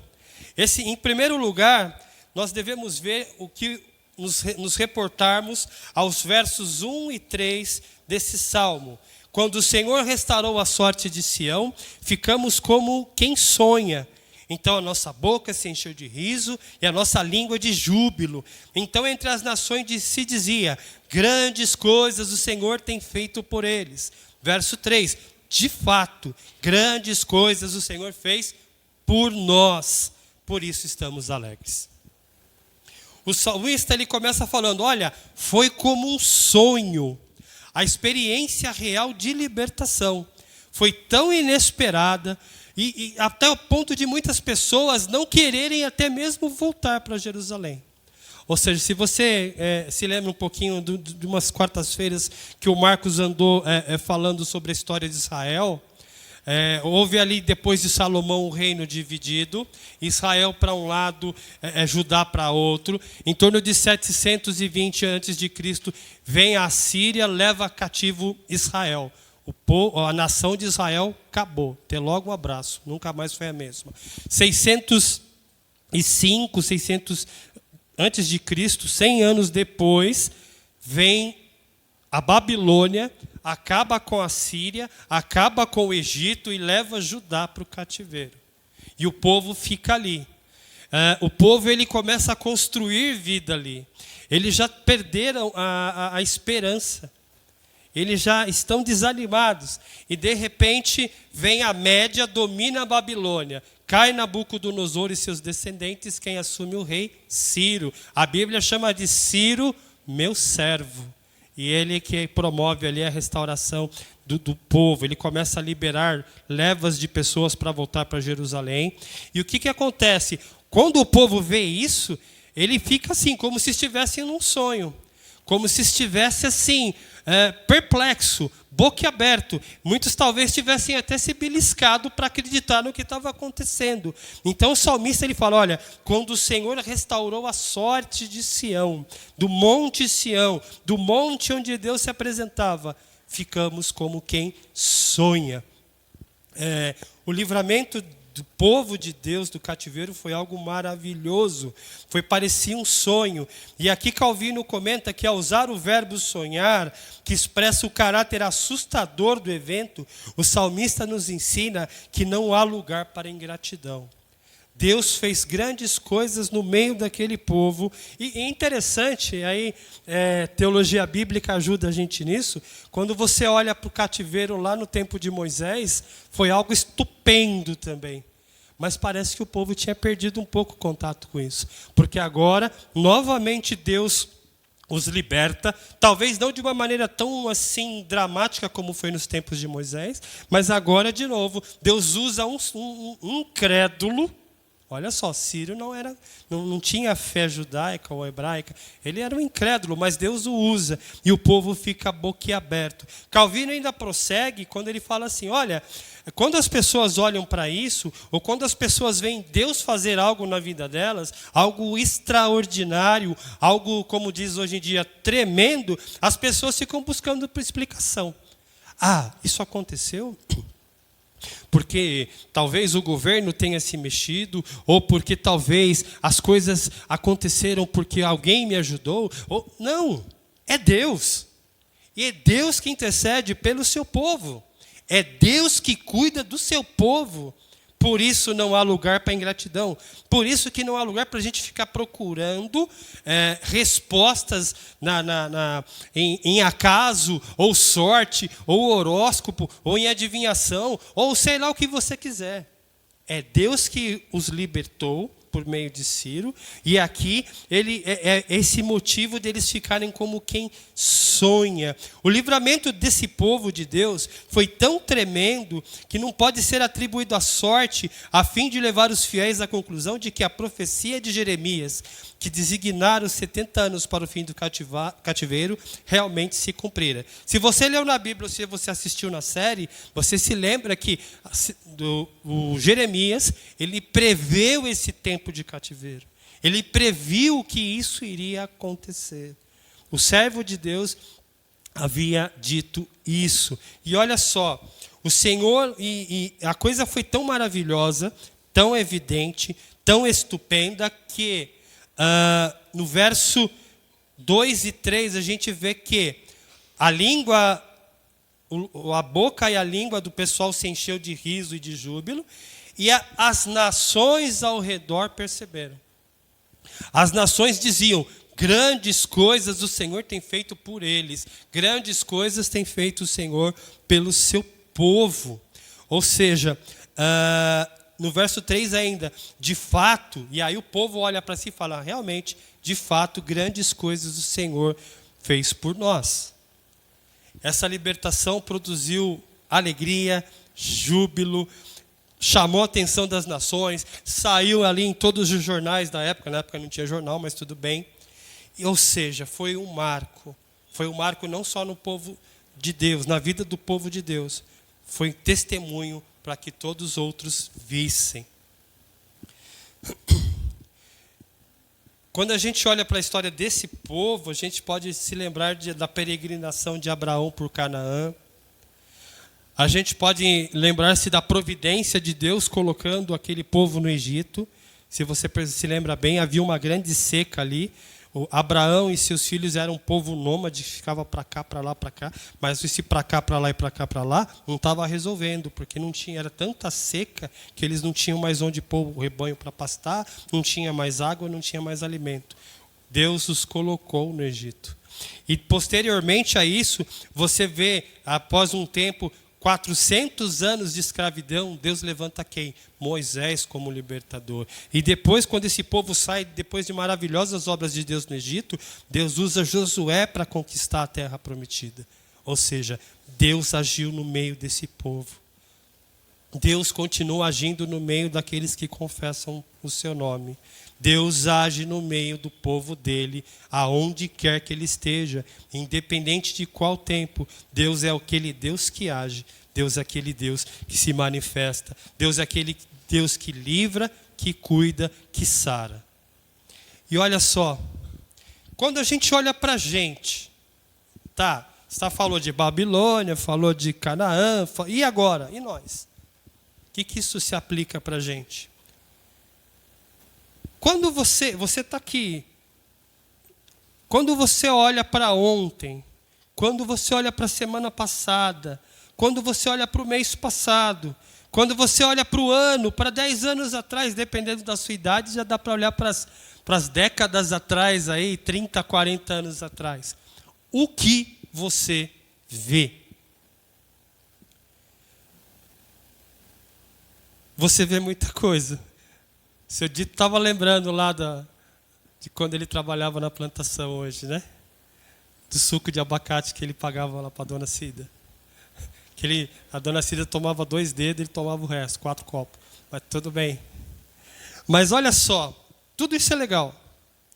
Em primeiro lugar, nós devemos ver o que nos reportarmos aos versos 1 e 3 desse salmo. Quando o Senhor restaurou a sorte de Sião, ficamos como quem sonha. Então a nossa boca se encheu de riso e a nossa língua de júbilo. Então entre as nações se dizia: grandes coisas o Senhor tem feito por eles. Verso 3: de fato, grandes coisas o Senhor fez por nós, por isso estamos alegres. O salmista ele começa falando: olha, foi como um sonho. A experiência real de libertação foi tão inesperada e até o ponto de muitas pessoas não quererem até mesmo voltar para Jerusalém. Ou seja, se você se lembra um pouquinho de umas quartas-feiras que o Marcos andou falando sobre a história de Israel, houve ali, depois de Salomão, um reino dividido, Israel para um lado, Judá para outro. Em torno de 720 a.C., vem a Síria, leva cativo Israel. A nação de Israel acabou. Até logo, um abraço. Nunca mais foi a mesma. 605, 600 antes de Cristo, 100 anos depois, vem a Babilônia, acaba com a Síria, acaba com o Egito e leva Judá para o cativeiro. E o povo fica ali. O povo ele começa a construir vida ali. Eles já perderam a esperança. Eles já estão desanimados. E de repente vem a Média, domina a Babilônia. Cai Nabucodonosor e seus descendentes. Quem assume o rei? Ciro. A Bíblia chama de Ciro, meu servo. E ele que promove ali a restauração do povo. Ele começa a liberar levas de pessoas para voltar para Jerusalém. E o que acontece? Quando o povo vê isso, ele fica assim, como se estivesse num sonho. Como se estivesse assim, perplexo, boquiaberto. Muitos talvez tivessem até se beliscado para acreditar no que estava acontecendo. Então o salmista ele fala: olha, quando o Senhor restaurou a sorte de Sião, do monte Sião, do monte onde Deus se apresentava, ficamos como quem sonha. O livramento do povo de Deus do cativeiro foi algo maravilhoso, parecia um sonho. E aqui Calvino comenta que ao usar o verbo sonhar, que expressa o caráter assustador do evento, o salmista nos ensina que não há lugar para ingratidão. Deus fez grandes coisas no meio daquele povo. E é interessante, aí teologia bíblica ajuda a gente nisso, quando você olha para o cativeiro lá no tempo de Moisés, foi algo estupendo também. Mas parece que o povo tinha perdido um pouco o contato com isso. Porque agora, novamente, Deus os liberta, talvez não de uma maneira tão assim dramática como foi nos tempos de Moisés, mas agora, de novo, Deus usa um incrédulo. Olha só, Ciro não tinha fé judaica ou hebraica, ele era um incrédulo, mas Deus o usa e o povo fica boquiaberto. Calvino ainda prossegue quando ele fala assim: olha, quando as pessoas olham para isso, ou quando as pessoas veem Deus fazer algo na vida delas, algo extraordinário, algo, como diz hoje em dia, tremendo, as pessoas ficam buscando por explicação. Ah, isso aconteceu? Porque talvez o governo tenha se mexido, ou porque talvez as coisas aconteceram porque alguém me ajudou. Não, é Deus. E é Deus que intercede pelo seu povo. É Deus que cuida do seu povo. Por isso não há lugar para ingratidão. Por isso que não há lugar para a gente ficar procurando respostas em acaso, ou sorte, ou horóscopo, ou em adivinhação, ou sei lá o que você quiser. É Deus que os libertou por meio de Ciro, e aqui é esse motivo deles ficarem como quem sonha. O livramento desse povo de Deus foi tão tremendo que não pode ser atribuído à sorte, a fim de levar os fiéis à conclusão de que a profecia de Jeremias, que designara os 70 anos para o fim do cativeiro, realmente se cumprira. Se você leu na Bíblia, ou se você assistiu na série, você se lembra que o Jeremias, ele preveu esse tempo de cativeiro. Ele previu que isso iria acontecer. O servo de Deus havia dito isso. E olha só, o Senhor, e a coisa foi tão maravilhosa, tão evidente, tão estupenda, que no verso 2 e 3 a gente vê que a boca e a língua do pessoal se encheu de riso e de júbilo, e as nações ao redor perceberam. As nações diziam: grandes coisas o Senhor tem feito por eles, grandes coisas tem feito o Senhor pelo seu povo. Ou seja, no verso 3 ainda, de fato, e aí o povo olha para si e fala: realmente, de fato, grandes coisas o Senhor fez por nós. Essa libertação produziu alegria, júbilo, chamou a atenção das nações, saiu ali em todos os jornais da época. Na época não tinha jornal, mas tudo bem. Ou seja, foi um marco não só no povo de Deus, na vida do povo de Deus, foi um testemunho para que todos os outros vissem. Quando a gente olha para a história desse povo, a gente pode se lembrar da peregrinação de Abraão por Canaã. A gente pode lembrar-se da providência de Deus colocando aquele povo no Egito. Se você se lembra bem, havia uma grande seca ali. Abraão e seus filhos eram um povo nômade, ficava para cá, para lá, para cá. Mas esse para cá, para lá e para cá, para lá, não estava resolvendo, porque não tinha, era tanta seca que eles não tinham mais onde pôr o rebanho para pastar, não tinha mais água, não tinha mais alimento. Deus os colocou no Egito. E posteriormente a isso, você vê, após um tempo, 400 anos de escravidão, Deus levanta quem? Moisés como libertador. E depois, quando esse povo sai, depois de maravilhosas obras de Deus no Egito, Deus usa Josué para conquistar a terra prometida. Ou seja, Deus agiu no meio desse povo. Deus continua agindo no meio daqueles que confessam o seu nome. Deus age no meio do povo dele, aonde quer que ele esteja, independente de qual tempo. Deus é aquele Deus que age, Deus é aquele Deus que se manifesta, Deus é aquele Deus que livra, que cuida, que sara. E olha só, quando a gente olha para a gente, você falou de Babilônia, falou de Canaã, e agora? E nós? O que isso se aplica para a gente? Quando você está aqui, quando você olha para ontem, quando você olha para a semana passada, quando você olha para o mês passado, quando você olha para o ano, para 10 anos atrás, dependendo da sua idade, já dá para olhar para as décadas atrás, aí, 30, 40 anos atrás. O que você vê? Você vê muita coisa. O seu Dito estava lembrando lá de quando ele trabalhava na plantação hoje, né? Do suco de abacate que ele pagava lá para a dona Cida. A dona Cida tomava 2 dedos, ele tomava o resto, 4 copos. Mas tudo bem. Mas olha só, tudo isso é legal.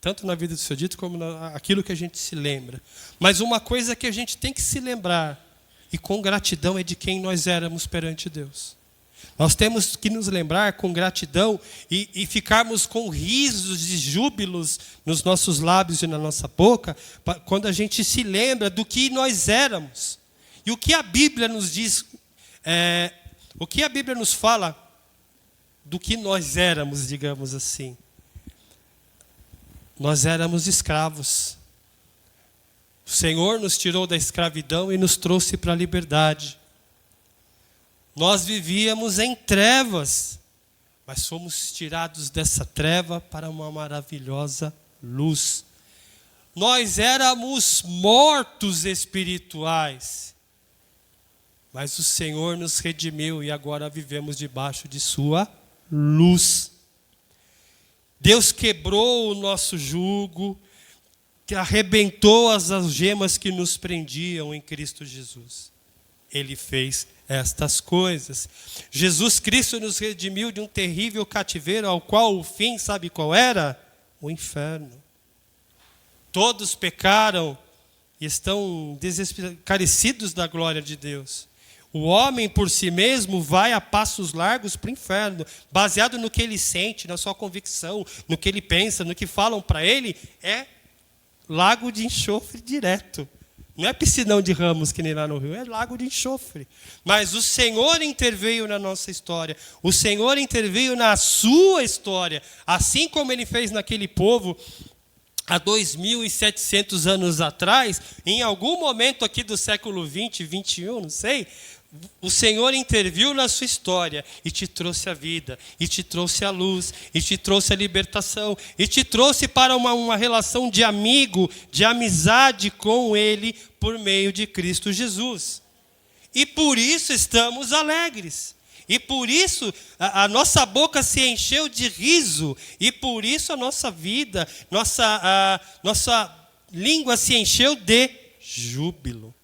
Tanto na vida do seu Dito como naquilo que a gente se lembra. Mas uma coisa que a gente tem que se lembrar, e com gratidão, é de quem nós éramos perante Deus. Nós temos que nos lembrar com gratidão e ficarmos com risos e júbilos nos nossos lábios e na nossa boca, quando a gente se lembra do que nós éramos. E o que a Bíblia nos diz, o que a Bíblia nos fala do que nós éramos, digamos assim. Nós éramos escravos. O Senhor nos tirou da escravidão e nos trouxe para a liberdade. Nós vivíamos em trevas, mas fomos tirados dessa treva para uma maravilhosa luz. Nós éramos mortos espirituais, mas o Senhor nos redimiu e agora vivemos debaixo de sua luz. Deus quebrou o nosso jugo, que arrebentou as algemas que nos prendiam em Cristo Jesus. Ele fez estas coisas. Jesus Cristo nos redimiu de um terrível cativeiro, ao qual o fim, sabe qual era? O inferno. Todos pecaram e estão carecidos da glória de Deus. O homem por si mesmo vai a passos largos para o inferno, baseado no que ele sente, na sua convicção, no que ele pensa, no que falam para ele, é lago de enxofre direto. Não é piscinão de ramos que nem lá no Rio, é lago de enxofre. Mas o Senhor interveio na nossa história. O Senhor interveio na sua história. Assim como Ele fez naquele povo há 2.700 anos atrás, em algum momento aqui do século 20, 21, não sei, o Senhor interviu na sua história e te trouxe a vida, e te trouxe a luz, e te trouxe a libertação, e te trouxe para uma relação de amigo, de amizade com Ele, por meio de Cristo Jesus. E por isso estamos alegres. E por isso a nossa boca se encheu de riso. E por isso a nossa vida, nossa língua se encheu de júbilo.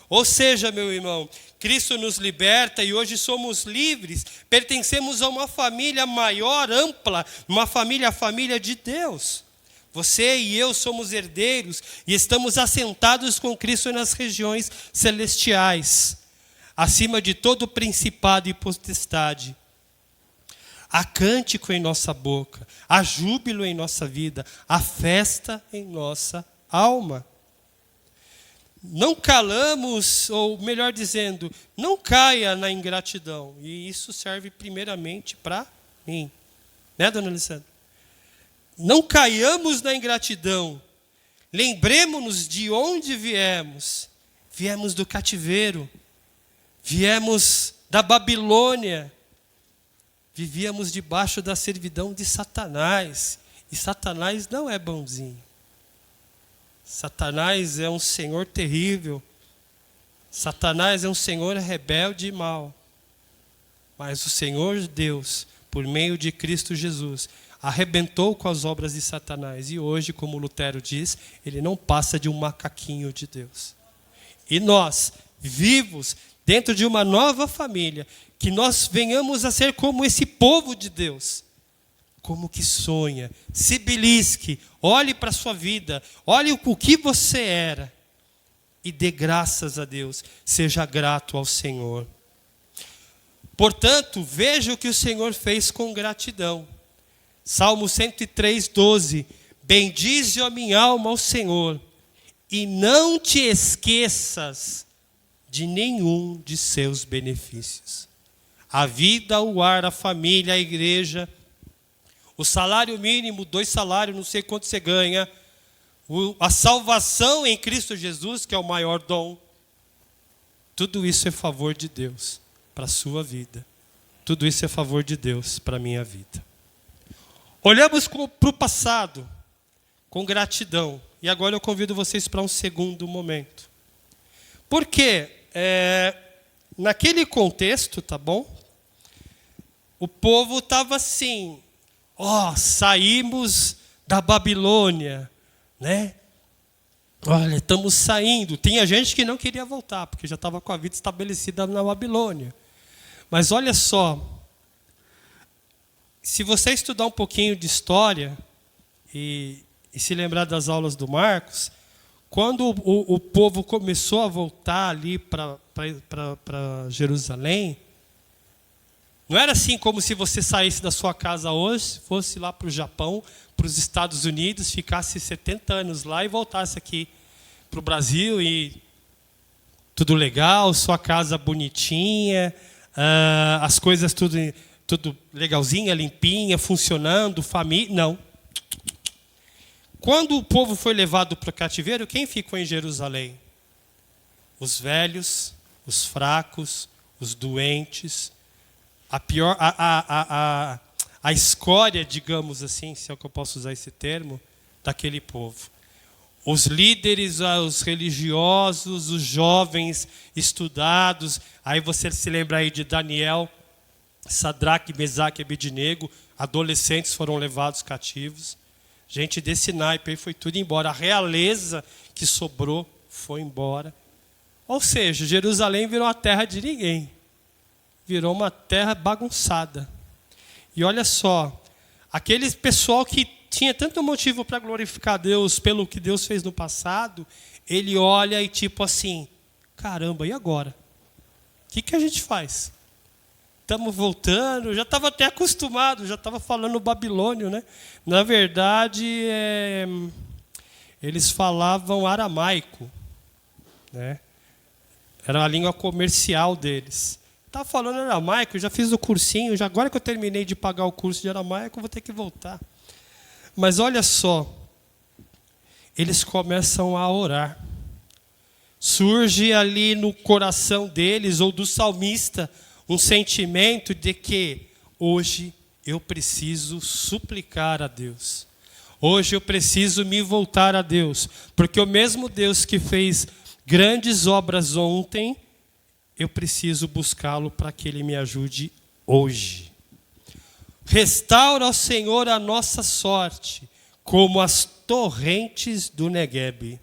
Ou seja, meu irmão, Cristo nos liberta e hoje somos livres, pertencemos a uma família maior, ampla, uma família, a família de Deus. Você e eu somos herdeiros e estamos assentados com Cristo nas regiões celestiais, acima de todo principado e potestade. Há cântico em nossa boca, há júbilo em nossa vida, há festa em nossa alma. Não calamos, ou melhor dizendo, não caia na ingratidão. E isso serve primeiramente para mim. Né, dona Alessandra? Não caiamos na ingratidão. Lembremos-nos de onde viemos. Viemos do cativeiro. Viemos da Babilônia. Vivíamos debaixo da servidão de Satanás. E Satanás não é bonzinho. Satanás é um senhor terrível. Satanás é um senhor rebelde e mau. Mas o Senhor Deus, por meio de Cristo Jesus, arrebentou com as obras de Satanás. E hoje, como Lutero diz, ele não passa de um macaquinho de Deus. E nós, vivos dentro de uma nova família, que nós venhamos a ser como esse povo de Deus. Como que sonha, se belisque, olhe para a sua vida, olhe o que você era e dê graças a Deus, seja grato ao Senhor. Portanto, veja o que o Senhor fez com gratidão. Salmo 103, 12. Bendize a minha alma ao Senhor e não te esqueças de nenhum de seus benefícios. A vida, o ar, a família, a igreja, o salário mínimo, 2 salários, não sei quanto você ganha. A salvação em Cristo Jesus, que é o maior dom. Tudo isso é favor de Deus para a sua vida. Tudo isso é favor de Deus para a minha vida. Olhamos para o passado com gratidão. E agora eu convido vocês para um segundo momento. Porque naquele contexto, tá bom? O povo estava assim... saímos da Babilônia, né? Olha, estamos saindo. Tinha gente que não queria voltar, porque já estava com a vida estabelecida na Babilônia. Mas olha só, se você estudar um pouquinho de história e se lembrar das aulas do Marcos, quando o povo começou a voltar ali para Jerusalém, não era assim como se você saísse da sua casa hoje, fosse lá para o Japão, para os Estados Unidos, ficasse 70 anos lá e voltasse aqui para o Brasil e tudo legal, sua casa bonitinha, as coisas tudo legalzinha, limpinha, funcionando, família. Não. Quando o povo foi levado para o cativeiro, quem ficou em Jerusalém? Os velhos, os fracos, os doentes. A escória, digamos assim, se é que eu posso usar esse termo, daquele povo. Os líderes, os religiosos, os jovens estudados. Aí você se lembra aí de Daniel, Sadraque, Mesaque e Abednego, adolescentes foram levados cativos. Gente desse naipe aí foi tudo embora. A realeza que sobrou foi embora. Ou seja, Jerusalém virou a terra de ninguém. Virou uma terra bagunçada. E olha só, aquele pessoal que tinha tanto motivo para glorificar Deus pelo que Deus fez no passado, ele olha e tipo assim, caramba, e agora? O que a gente faz? Estamos voltando, já estava até acostumado, já estava falando babilônio, né? Na verdade, eles falavam aramaico. né? Era a língua comercial deles. Estava falando aramaico, eu já fiz o cursinho, já agora que eu terminei de pagar o curso de aramaico, eu vou ter que voltar. Mas olha só, eles começam a orar. Surge ali no coração deles, ou do salmista, um sentimento de que hoje eu preciso suplicar a Deus. Hoje eu preciso me voltar a Deus. Porque o mesmo Deus que fez grandes obras ontem, eu preciso buscá-lo para que Ele me ajude hoje. Restaura, ó Senhor, a nossa sorte, como as torrentes do Neguebe.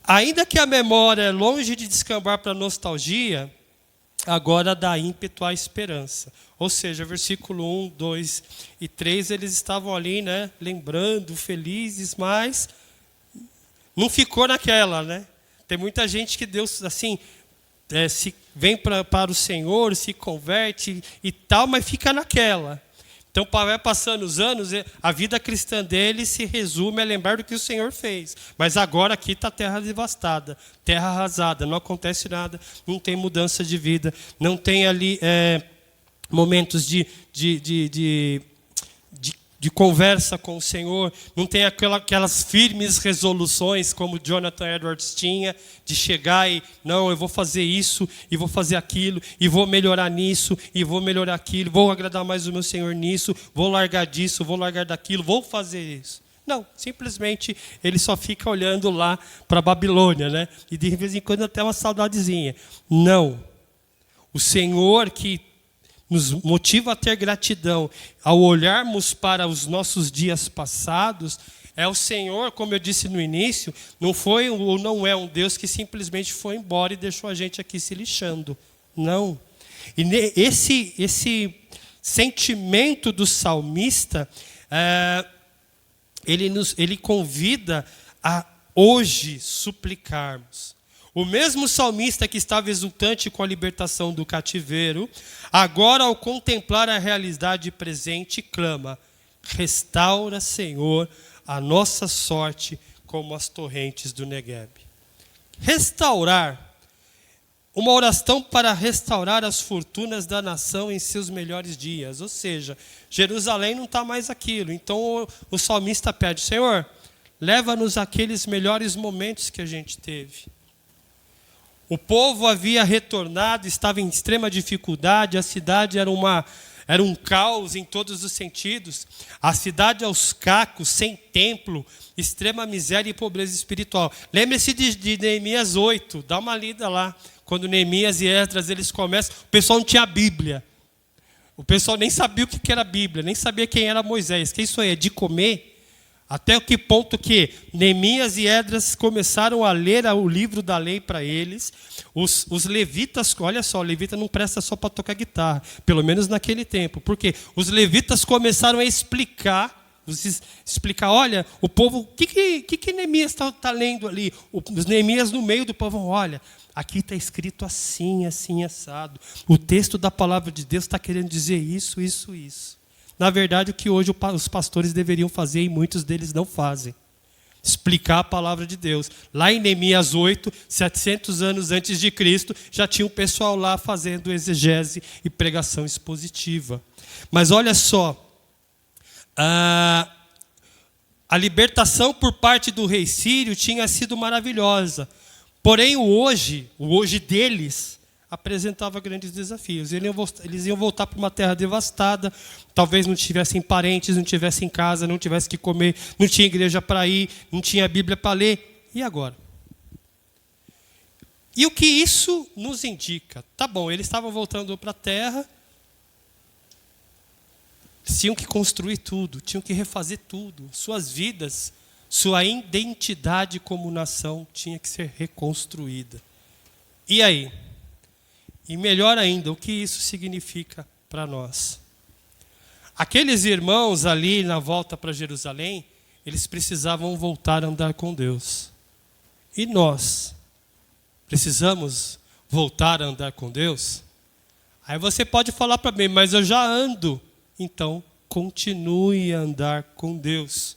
Ainda que a memória é longe de descambar para a nostalgia, agora dá ímpeto à esperança. Ou seja, versículo 1, 2 e 3, eles estavam ali, né, lembrando, felizes, mas não ficou naquela, né? Tem muita gente que Deus, assim, se vem para o Senhor, se converte e tal, mas fica naquela. Então, vai passando os anos, a vida cristã dele se resume a lembrar do que o Senhor fez. Mas agora aqui está a terra devastada, terra arrasada, não acontece nada, não tem mudança de vida, não tem ali momentos de conversa com o Senhor, não tem aquelas firmes resoluções como Jonathan Edwards tinha, de chegar e, não, eu vou fazer isso, e vou fazer aquilo, e vou melhorar nisso, e vou melhorar aquilo, vou agradar mais o meu Senhor nisso, vou largar disso, vou largar daquilo, vou fazer isso. Não, simplesmente ele só fica olhando lá para a Babilônia, né? E de vez em quando até uma saudadezinha. Não. O Senhor que nos motiva a ter gratidão ao olharmos para os nossos dias passados, é o Senhor, como eu disse no início, não foi ou não é um Deus que simplesmente foi embora e deixou a gente aqui se lixando. Não. E esse sentimento do salmista, ele convida a hoje suplicarmos. O mesmo salmista que estava exultante com a libertação do cativeiro, agora ao contemplar a realidade presente, clama: restaura, Senhor, a nossa sorte como as torrentes do Neguebe. Restaurar, uma oração para restaurar as fortunas da nação em seus melhores dias. Ou seja, Jerusalém não está mais aquilo. Então o salmista pede: Senhor, leva-nos àqueles melhores momentos que a gente teve. O povo havia retornado, estava em extrema dificuldade, a cidade era um caos em todos os sentidos. A cidade aos cacos, sem templo, extrema miséria e pobreza espiritual. Lembre-se de Neemias 8, dá uma lida lá. Quando Neemias e Esdras eles começam, o pessoal não tinha Bíblia. O pessoal nem sabia o que era Bíblia, nem sabia quem era Moisés. Que isso aí é de comer? Até que ponto que Neemias e Esdras começaram a ler o livro da lei para eles. Os levitas, olha só, o levita não presta só para tocar guitarra, pelo menos naquele tempo. Porque os levitas começaram a explicar, olha, o povo, o que Neemias está lendo ali? Os Neemias no meio do povo, olha, aqui está escrito assim, assim, assado. O texto da palavra de Deus está querendo dizer isso, isso, isso. Na verdade, o que hoje os pastores deveriam fazer, e muitos deles não fazem. Explicar a palavra de Deus. Lá em Neemias 8, 700 anos antes de Cristo, já tinha um pessoal lá fazendo exegese e pregação expositiva. Mas olha só, a libertação por parte do rei sírio tinha sido maravilhosa. Porém, o hoje deles, apresentava grandes desafios. Eles iam voltar para uma terra devastada, talvez não tivessem parentes, não tivessem casa, não tivessem o que comer, não tinha igreja para ir, não tinha Bíblia para ler. E agora? E o que isso nos indica? Tá bom, eles estavam voltando para a terra, tinham que construir tudo, tinham que refazer tudo. Suas vidas, sua identidade como nação tinha que ser reconstruída. E aí? E melhor ainda, o que isso significa para nós? Aqueles irmãos ali na volta para Jerusalém, eles precisavam voltar a andar com Deus. E nós precisamos voltar a andar com Deus? Aí você pode falar para mim, mas eu já ando. Então, continue a andar com Deus.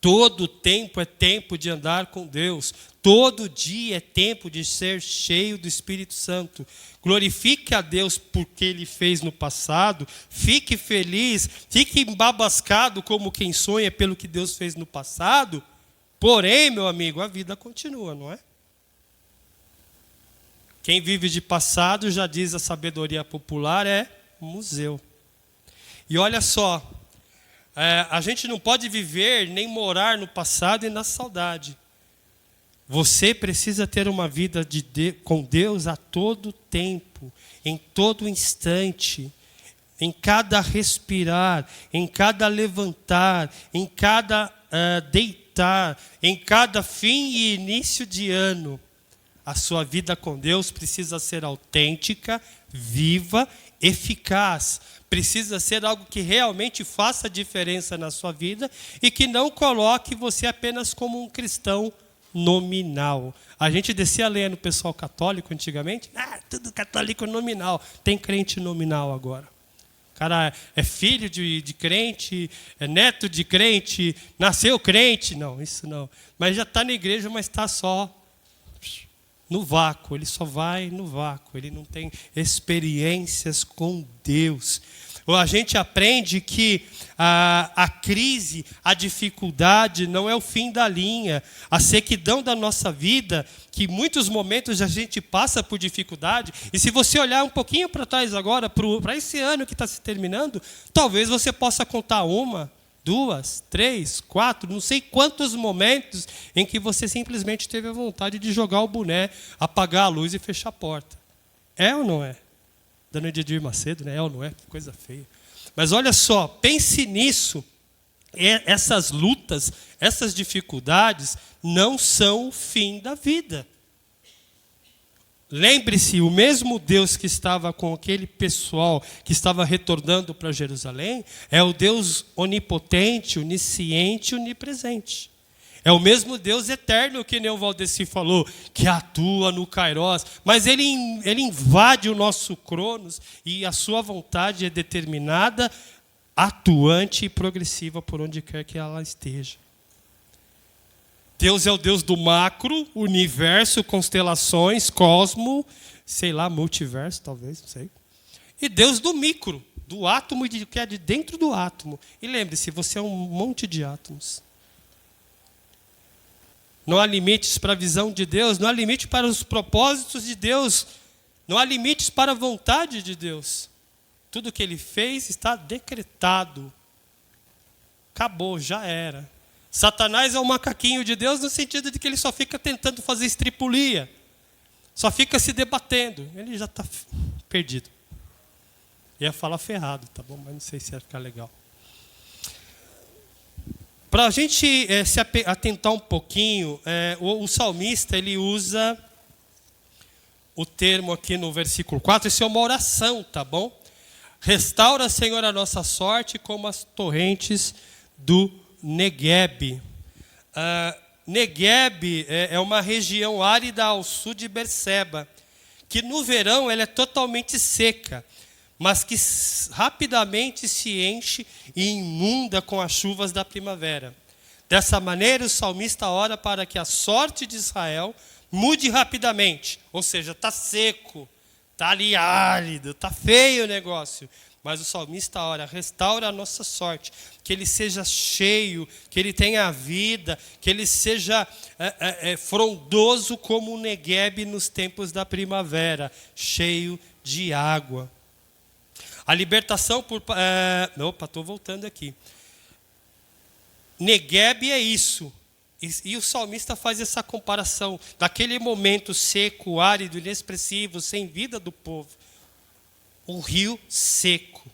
Todo tempo é tempo de andar com Deus. Todo dia é tempo de ser cheio do Espírito Santo. Glorifique a Deus por que Ele fez no passado. Fique feliz, fique embabascado como quem sonha pelo que Deus fez no passado. Porém, meu amigo, a vida continua, não é? Quem vive de passado, já diz a sabedoria popular, é museu. E olha só, a gente não pode viver nem morar no passado e na saudade. Você precisa ter uma vida com Deus a todo tempo, em todo instante, em cada respirar, em cada levantar, em cada deitar, em cada fim e início de ano. A sua vida com Deus precisa ser autêntica, viva, eficaz. Precisa ser algo que realmente faça diferença na sua vida e que não coloque você apenas como um cristão nominal. A gente descia a lenha no pessoal católico antigamente. Tudo católico nominal. Tem crente nominal agora. O cara é filho de crente, é neto de crente, nasceu crente. Não, isso não. Mas já está na igreja, mas está só no vácuo. Ele só vai no vácuo. Ele não tem experiências com Deus. A gente aprende que a crise, a dificuldade não é o fim da linha. A sequidão da nossa vida, que em muitos momentos a gente passa por dificuldade. E se você olhar um pouquinho para trás agora, para esse ano que está se terminando, talvez você possa contar 1, 2, 3, 4, não sei quantos momentos em que você simplesmente teve a vontade de jogar o boné, apagar a luz e fechar a porta. É ou não é? Dona Edir Macedo, né? É ou não é? Que coisa feia. Mas olha só, pense nisso. Essas lutas, essas dificuldades não são o fim da vida. Lembre-se, o mesmo Deus que estava com aquele pessoal que estava retornando para Jerusalém é o Deus onipotente, onisciente, onipresente. É o mesmo Deus eterno que nem o Valdeci falou, que atua no Kairos, mas ele invade o nosso Cronos e a sua vontade é determinada, atuante e progressiva por onde quer que ela esteja. Deus é o Deus do macro, universo, constelações, cosmo, sei lá, multiverso talvez, não sei. E Deus do micro, do átomo e que é de dentro do átomo. E lembre-se, você é um monte de átomos. Não há limites para a visão de Deus, não há limite para os propósitos de Deus, não há limites para a vontade de Deus. Tudo que Ele fez está decretado. Acabou, já era. Satanás é o macaquinho de Deus no sentido de que ele só fica tentando fazer estripulia, só fica se debatendo. Ele já está perdido. Ia falar ferrado, tá bom? Mas não sei se ia ficar legal. Para a gente se atentar um pouquinho, o salmista ele usa o termo aqui no versículo 4, isso é uma oração, tá bom? Restaura, Senhor, a nossa sorte como as torrentes do Negueb. Negueb é uma região árida ao sul de Berseba, que no verão ela é totalmente seca, mas que rapidamente se enche e inunda com as chuvas da primavera. Dessa maneira, o salmista ora para que a sorte de Israel mude rapidamente. Ou seja, está seco, está ali árido, está feio o negócio. Mas o salmista ora, restaura a nossa sorte, que ele seja cheio, que ele tenha vida, que ele seja frondoso como o Negueb nos tempos da primavera, cheio de água. A libertação por... estou voltando aqui. Negueb é isso. E o salmista faz essa comparação daquele momento seco, árido, inexpressivo, sem vida do povo. O rio seco.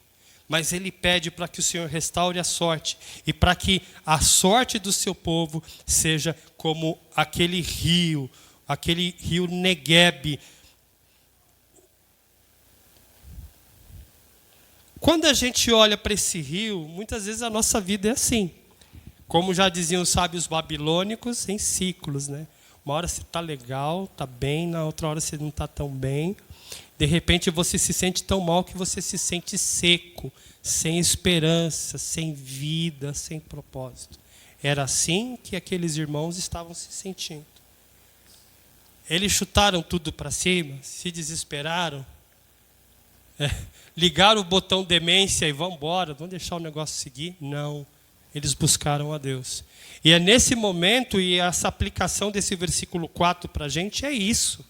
Mas ele pede para que o Senhor restaure a sorte. E para que a sorte do seu povo seja como aquele rio Negueb. Quando a gente olha para esse rio, muitas vezes a nossa vida é assim. Como já diziam os sábios babilônicos, em ciclos, né? Uma hora você está legal, está bem, na outra hora você não está tão bem. De repente você se sente tão mal que você se sente seco, sem esperança, sem vida, sem propósito. Era assim que aqueles irmãos estavam se sentindo. Eles chutaram tudo para cima, se desesperaram, ligaram o botão demência e vamos embora, vamos deixar o negócio seguir? Não, eles buscaram a Deus. E é nesse momento, e essa aplicação desse versículo 4 para a gente é isso.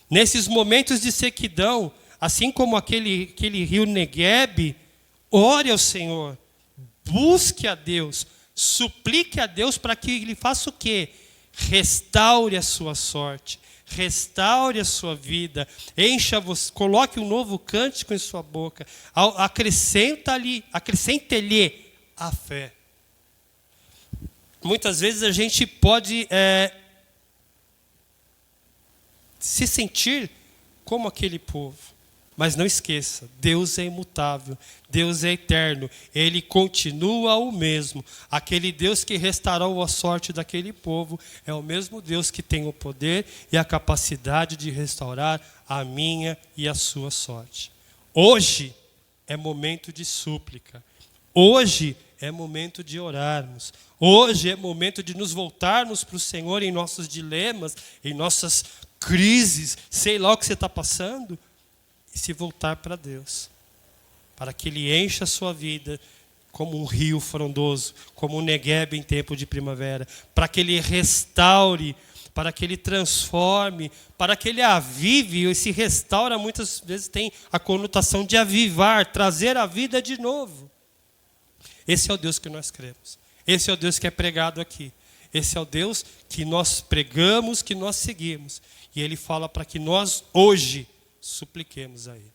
Nesses momentos de sequidão, assim como aquele rio Neguebe, ore ao Senhor, busque a Deus, suplique a Deus para que Ele faça o quê? Restaure a sua sorte, restaure a sua vida, encha você, coloque um novo cântico em sua boca, acrescente-lhe a fé. Muitas vezes a gente pode se sentir como aquele povo. Mas não esqueça, Deus é imutável, Deus é eterno, Ele continua o mesmo. Aquele Deus que restaurou a sorte daquele povo é o mesmo Deus que tem o poder e a capacidade de restaurar a minha e a sua sorte. Hoje é momento de súplica, hoje é momento de orarmos, hoje é momento de nos voltarmos para o Senhor em nossos dilemas, em nossas crises, sei lá o que você está passando, e se voltar para Deus, para que Ele encha a sua vida como um rio frondoso, como um Neguebe em tempo de primavera, para que Ele restaure, para que Ele transforme, para que Ele avive. E esse restaura muitas vezes tem a conotação de avivar, trazer a vida de novo. Esse é o Deus que nós cremos, esse é o Deus que é pregado aqui, esse é o Deus que nós pregamos, que nós seguimos. E Ele fala para que nós hoje supliquemos a Ele.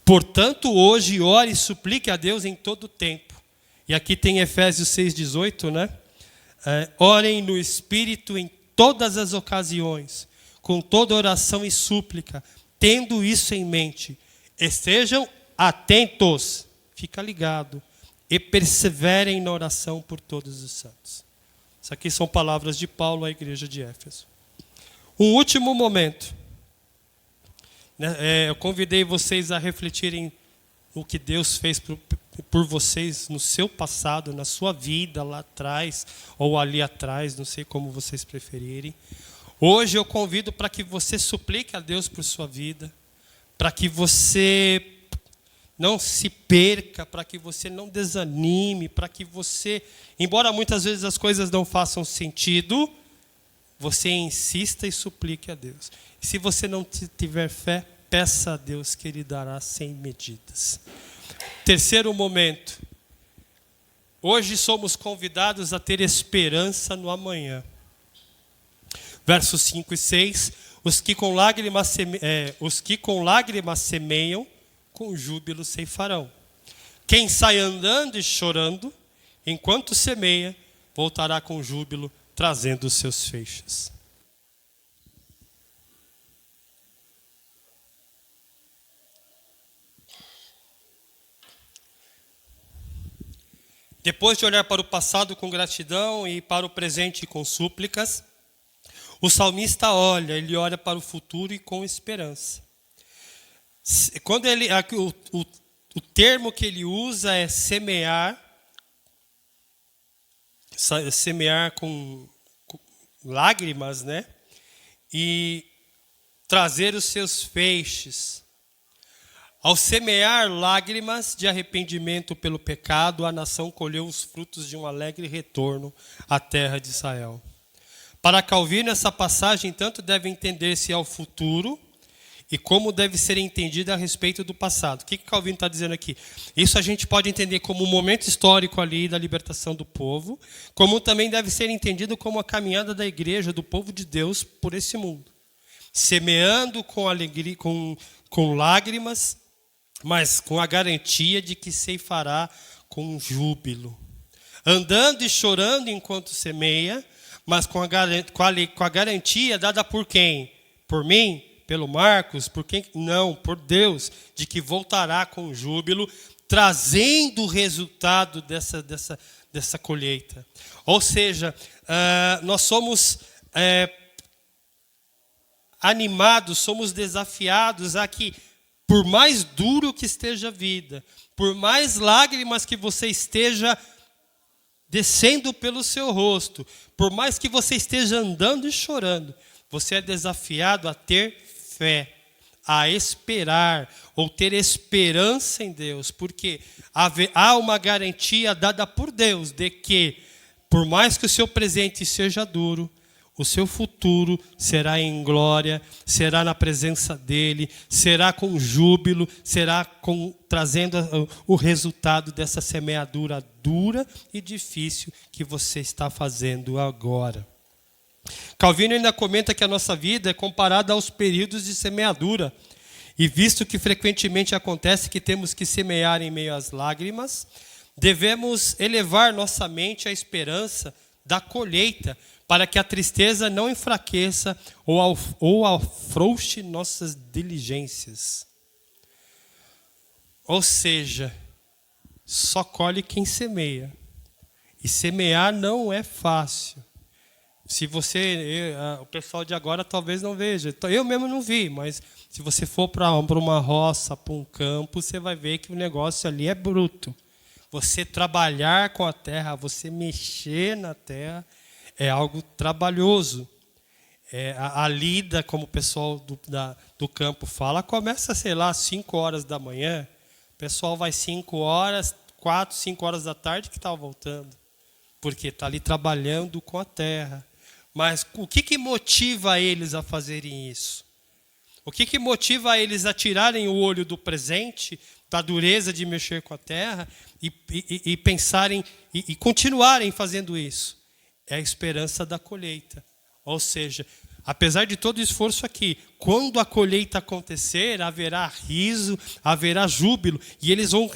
Portanto, hoje ore e suplique a Deus em todo o tempo. E aqui tem Efésios 6,18, né? Orem no Espírito em todas as ocasiões, com toda oração e súplica, tendo isso em mente. Estejam atentos, fica ligado, e perseverem na oração por todos os santos. Isso aqui são palavras de Paulo à igreja de Éfeso. Um último momento. Eu convidei vocês a refletirem o que Deus fez por vocês no seu passado, na sua vida lá atrás, ou ali atrás, não sei como vocês preferirem. Hoje eu convido para que você suplique a Deus por sua vida, para que você não se perca, para que você não desanime, para que você, embora muitas vezes as coisas não façam sentido, você insista e suplique a Deus. E se você não tiver fé, peça a Deus que Ele dará sem medidas. Terceiro momento. Hoje somos convidados a ter esperança no amanhã. Versos 5 e 6. Os que com lágrimas semeiam, com júbilo ceifarão. Quem sai andando e chorando, enquanto semeia, voltará com júbilo, trazendo os seus feixes. Depois de olhar para o passado com gratidão e para o presente com súplicas, o salmista ele olha para o futuro e com esperança. Quando o termo que ele usa é semear com lágrimas, né? E trazer os seus feixes. Ao semear lágrimas de arrependimento pelo pecado, a nação colheu os frutos de um alegre retorno à terra de Israel. Para Calvino, essa passagem tanto deve entender-se ao futuro e como deve ser entendida a respeito do passado. O que Calvino está dizendo aqui? Isso a gente pode entender como um momento histórico ali da libertação do povo, como também deve ser entendido como a caminhada da igreja, do povo de Deus, por esse mundo. Semeando com alegria, com lágrimas, mas com a garantia de que ceifará com júbilo. Andando e chorando enquanto semeia, mas com a garantia dada por quem? Por mim? Pelo Marcos? Por quem? Não, por Deus, de que voltará com júbilo, trazendo o resultado dessa colheita. Ou seja, nós somos animados, somos desafiados a que, por mais duro que esteja a vida, por mais lágrimas que você esteja descendo pelo seu rosto, por mais que você esteja andando e chorando, você é desafiado a ter fé, a esperar, ou ter esperança em Deus, porque há uma garantia dada por Deus de que, por mais que o seu presente seja duro, o seu futuro será em glória, será na presença dele, será com júbilo, será trazendo o resultado dessa semeadura dura e difícil que você está fazendo agora. Calvino ainda comenta que a nossa vida é comparada aos períodos de semeadura. E visto que frequentemente acontece que temos que semear em meio às lágrimas, devemos elevar nossa mente à esperança da colheita, para que a tristeza não enfraqueça ou afrouxe nossas diligências. Ou seja, só colhe quem semeia. E semear não é fácil. Se o pessoal de agora talvez não veja. Eu mesmo não vi, mas se você for para uma roça, para um campo, você vai ver que o negócio ali é bruto. Você trabalhar com a terra, você mexer na terra, é algo trabalhoso. A lida, como o pessoal do campo fala, começa, sei lá, às 5 horas da manhã. O pessoal vai 5 horas, 4, 5 horas da tarde que está voltando. Porque está ali trabalhando com a terra. Mas o que motiva eles a fazerem isso? O que motiva eles a tirarem o olho do presente, da dureza de mexer com a terra, e pensarem e continuarem fazendo isso? É a esperança da colheita. Ou seja, apesar de todo o esforço aqui, quando a colheita acontecer, haverá riso, haverá júbilo, e eles vão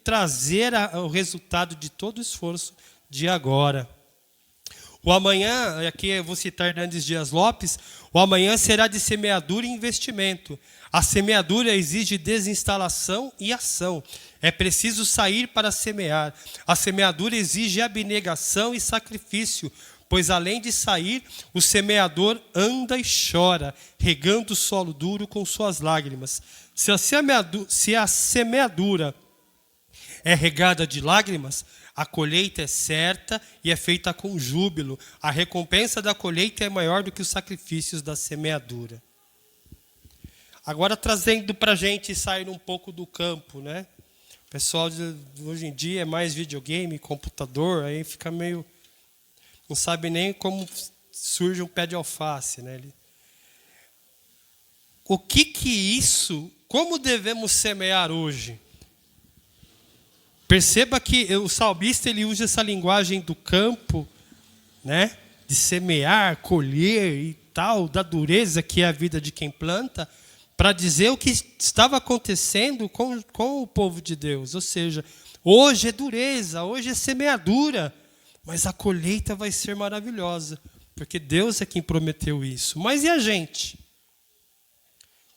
trazer o resultado de todo o esforço de agora. O amanhã, aqui eu vou citar Hernandes Dias Lopes, o amanhã será de semeadura e investimento. A semeadura exige desinstalação e ação. É preciso sair para semear. A semeadura exige abnegação e sacrifício, pois além de sair, o semeador anda e chora, regando o solo duro com suas lágrimas. Se a semeadura é regada de lágrimas, a colheita é certa e é feita com júbilo. A recompensa da colheita é maior do que os sacrifícios da semeadura. Agora, trazendo para a gente sair um pouco do campo, né? O pessoal de hoje em dia é mais videogame, computador, aí fica meio... não sabe nem como surge um pé de alface, né? O que isso... como devemos semear hoje? Perceba que o salmista ele usa essa linguagem do campo, né? De semear, colher e tal, da dureza que é a vida de quem planta, para dizer o que estava acontecendo com o povo de Deus. Ou seja, hoje é dureza, hoje é semeadura, mas a colheita vai ser maravilhosa, porque Deus é quem prometeu isso. Mas e a gente?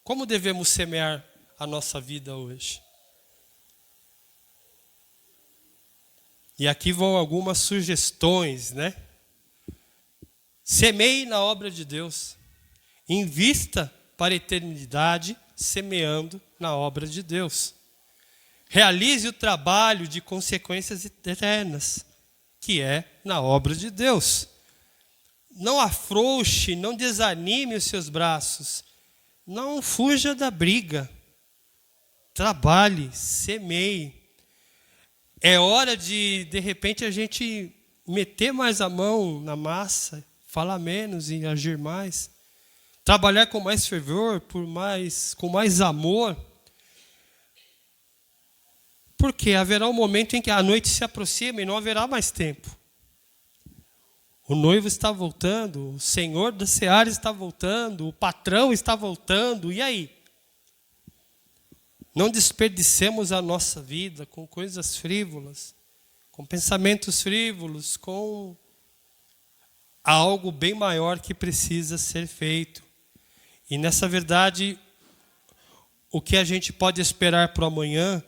Como devemos semear a nossa vida hoje? E aqui vão algumas sugestões, né? Semeie na obra de Deus. Invista para a eternidade, semeando na obra de Deus. Realize o trabalho de consequências eternas, que é na obra de Deus. Não afrouxe, não desanime os seus braços. Não fuja da briga. Trabalhe, semeie. É hora de repente, a gente meter mais a mão na massa, falar menos e agir mais. Trabalhar com mais fervor, com mais amor. Porque haverá um momento em que a noite se aproxima e não haverá mais tempo. O noivo está voltando, o Senhor da Seara está voltando, o patrão está voltando, e aí? Não desperdicemos a nossa vida com coisas frívolas, com pensamentos frívolos, com algo bem maior que precisa ser feito. E nessa verdade, o que a gente pode esperar para o amanhã,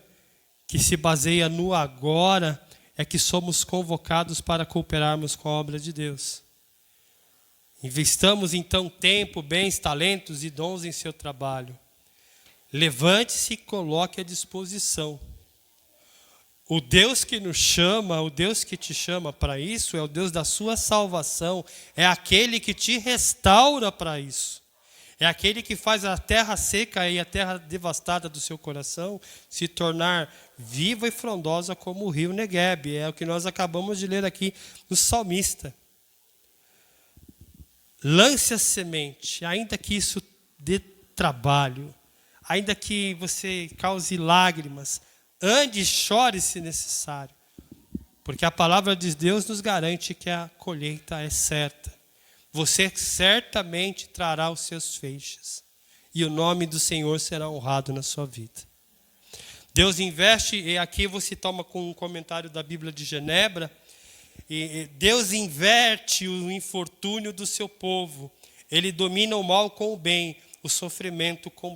que se baseia no agora, é que somos convocados para cooperarmos com a obra de Deus. Investamos então tempo, bens, talentos e dons em seu trabalho. Levante-se e coloque à disposição. O Deus que nos chama, o Deus que te chama para isso, é o Deus da sua salvação, é aquele que te restaura para isso. É aquele que faz a terra seca e a terra devastada do seu coração se tornar viva e frondosa como o rio Negueb. É o que nós acabamos de ler aqui no salmista. Lance a semente, ainda que isso dê trabalho, ainda que você cause lágrimas, ande e chore se necessário, porque a palavra de Deus nos garante que a colheita é certa. Você certamente trará os seus feixes, e o nome do Senhor será honrado na sua vida. Deus investe, e aqui você toma com um comentário da Bíblia de Genebra, e Deus inverte o infortúnio do seu povo. Ele domina o mal com o bem, o sofrimento com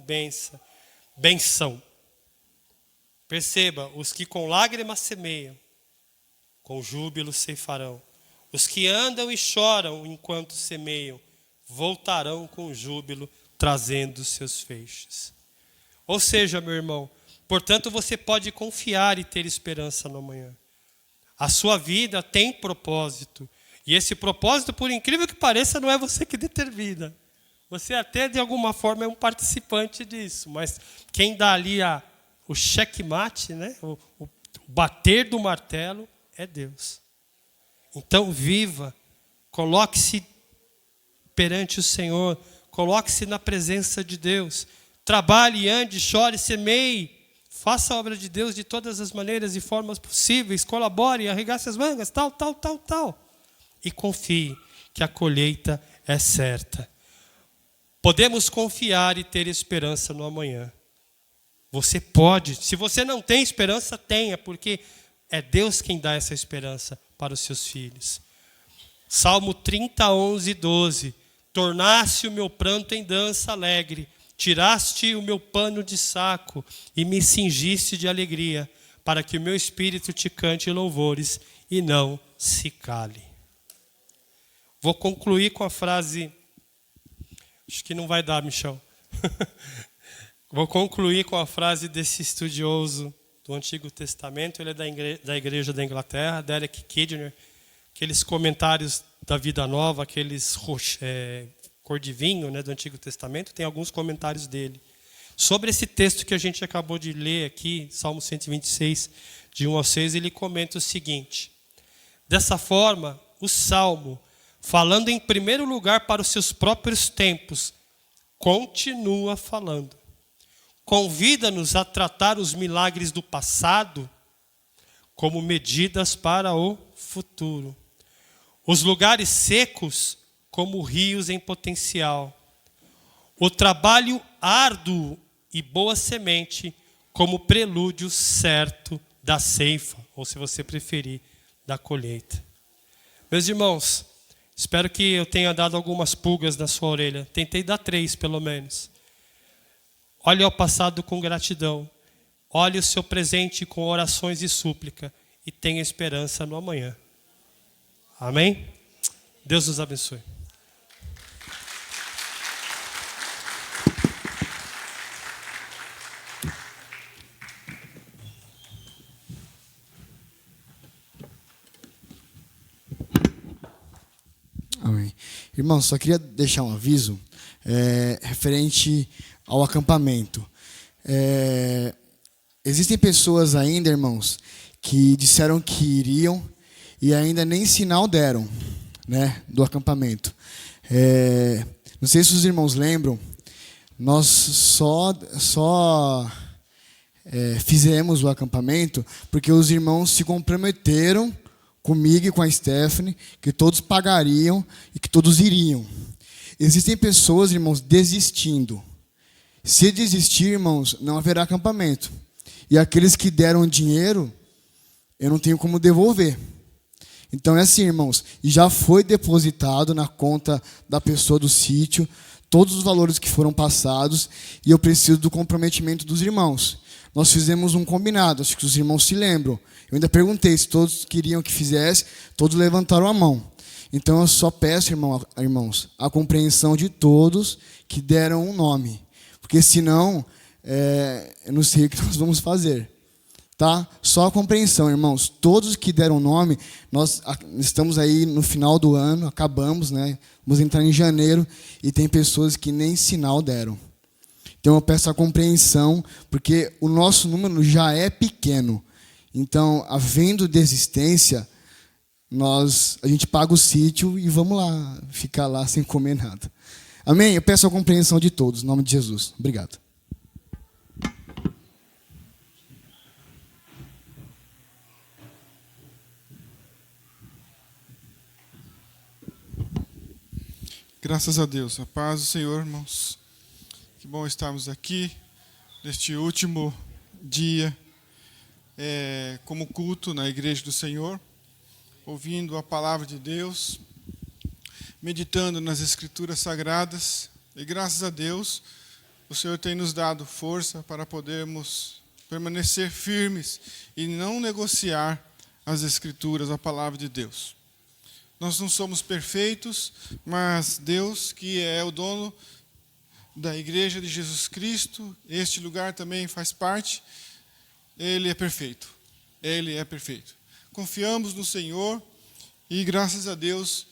benção. Perceba, os que com lágrimas semeiam, com júbilo ceifarão. Os que andam e choram enquanto semeiam, voltarão com júbilo, trazendo seus feixes. Ou seja, meu irmão, portanto você pode confiar e ter esperança no amanhã. A sua vida tem propósito. E esse propósito, por incrível que pareça, não é você que determina. Você até, de alguma forma, é um participante disso. Mas quem dá ali o checkmate, né? o bater do martelo, é Deus. Então, viva. Coloque-se perante o Senhor. Coloque-se na presença de Deus. Trabalhe, ande, chore, semeie. Faça a obra de Deus de todas as maneiras e formas possíveis. Colabore, arregace as mangas, tal. E confie que a colheita é certa. Podemos confiar e ter esperança no amanhã. Você pode. Se você não tem esperança, tenha, porque é Deus quem dá essa esperança para os seus filhos. Salmo 30, 11 e 12. Tornaste o meu pranto em dança alegre. Tiraste o meu pano de saco e me cingiste de alegria, para que o meu espírito te cante louvores e não se cale. Vou concluir com a frase... Acho que não vai dar, Michel. Vou concluir com a frase desse estudioso do Antigo Testamento. Ele é da Igreja da Inglaterra, Derek Kidner. Aqueles comentários da Vida Nova, aqueles cor de vinho, né, do Antigo Testamento, tem alguns comentários dele. Sobre esse texto que a gente acabou de ler aqui, Salmo 126, de 1 ao 6, ele comenta o seguinte: dessa forma, o Salmo, falando em primeiro lugar para os seus próprios tempos, continua falando. Convida-nos a tratar os milagres do passado como medidas para o futuro. Os lugares secos como rios em potencial. O trabalho árduo e boa semente como prelúdio certo da ceifa, ou se você preferir, da colheita. Meus irmãos, espero que eu tenha dado algumas pulgas na sua orelha. Tentei dar 3, pelo menos. Olhe ao passado com gratidão. Olhe o seu presente com orações e súplica. E tenha esperança no amanhã. Amém? Deus nos abençoe. Amém. Irmão, só queria deixar um aviso referente ao acampamento. Existem pessoas ainda, irmãos, que disseram que iriam e ainda nem sinal deram, né, do acampamento. Não sei se os irmãos lembram, nós só fizemos o acampamento porque os irmãos se comprometeram comigo e com a Stephanie, que todos pagariam e que todos iriam. Existem pessoas, irmãos, desistindo. Se desistir, irmãos, não haverá acampamento. E aqueles que deram dinheiro, eu não tenho como devolver. Então é assim, irmãos, e já foi depositado na conta da pessoa do sítio todos os valores que foram passados, e eu preciso do comprometimento dos irmãos. Nós fizemos um combinado, acho que os irmãos se lembram. Eu ainda perguntei se todos queriam que fizesse, todos levantaram a mão. Então eu só peço, irmãos, a compreensão de todos que deram um nome. Porque senão, eu não sei o que nós vamos fazer. Tá? Só a compreensão, irmãos. Todos que deram nome, nós estamos aí no final do ano, acabamos, né? Vamos entrar em janeiro e tem pessoas que nem sinal deram. Então eu peço a compreensão, porque o nosso número já é pequeno. Então, havendo desistência, a gente paga o sítio e vamos lá, ficar lá sem comer nada. Amém? Eu peço a compreensão de todos, em nome de Jesus. Obrigado. Graças a Deus. A paz do Senhor, irmãos. Que bom estarmos aqui neste último dia como culto na igreja do Senhor, ouvindo a palavra de Deus, meditando nas Escrituras Sagradas. E graças a Deus, o Senhor tem nos dado força para podermos permanecer firmes e não negociar as Escrituras, a palavra de Deus. Nós não somos perfeitos, mas Deus, que é o dono da igreja de Jesus Cristo, este lugar também faz parte, Ele é perfeito. Ele é perfeito. Confiamos no Senhor e, graças a Deus,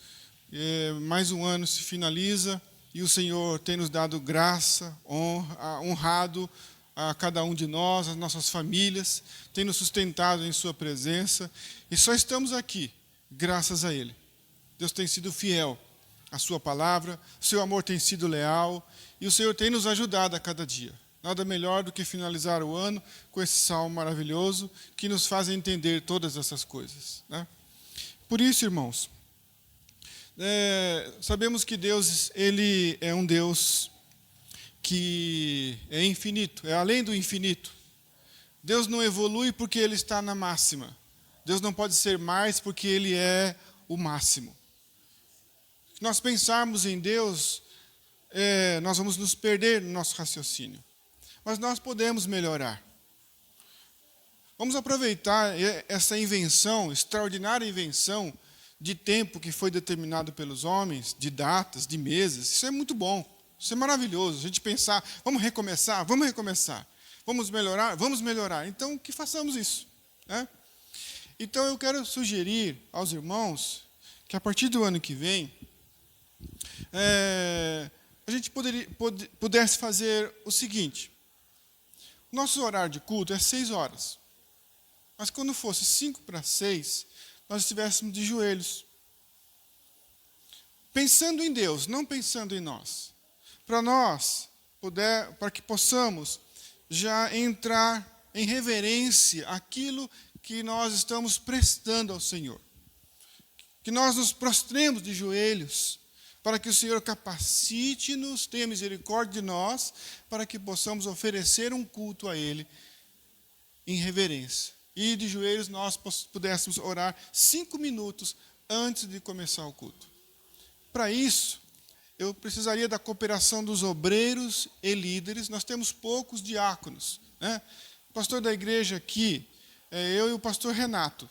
mais um ano se finaliza e o Senhor tem nos dado graça, honrado a cada um de nós, as nossas famílias, tem nos sustentado em Sua presença e só estamos aqui graças a Ele. Deus tem sido fiel à Sua palavra, o Seu amor tem sido leal e o Senhor tem nos ajudado a cada dia. Nada melhor do que finalizar o ano com esse salmo maravilhoso que nos faz entender todas essas coisas, né? Por isso, irmãos, sabemos que Deus, Ele é um Deus que é infinito, é além do infinito. Deus não evolui porque Ele está na máxima. Deus não pode ser mais porque Ele é o máximo. Se nós pensarmos em Deus, nós vamos nos perder no nosso raciocínio. Mas nós podemos melhorar. Vamos aproveitar essa invenção, extraordinária invenção de tempo que foi determinado pelos homens, de datas, de meses. Isso é muito bom, isso é maravilhoso. A gente pensar, vamos recomeçar, vamos melhorar. Então, que façamos isso, né? Então, eu quero sugerir aos irmãos que a partir do ano que vem, a gente pudesse fazer o seguinte. Nosso horário de culto é 6 horas. Mas quando fosse 5 para 6, nós estivéssemos de joelhos. Pensando em Deus, não pensando em nós. Para que possamos já entrar em reverência àquilo que nós estamos prestando ao Senhor. Que nós nos prostremos de joelhos, para que o Senhor capacite-nos, tenha misericórdia de nós, para que possamos oferecer um culto a Ele em reverência. E de joelhos nós pudéssemos orar 5 minutos antes de começar o culto. Para isso, eu precisaria da cooperação dos obreiros e líderes. Nós temos poucos diáconos, né? O pastor da igreja aqui, eu e o pastor Renato,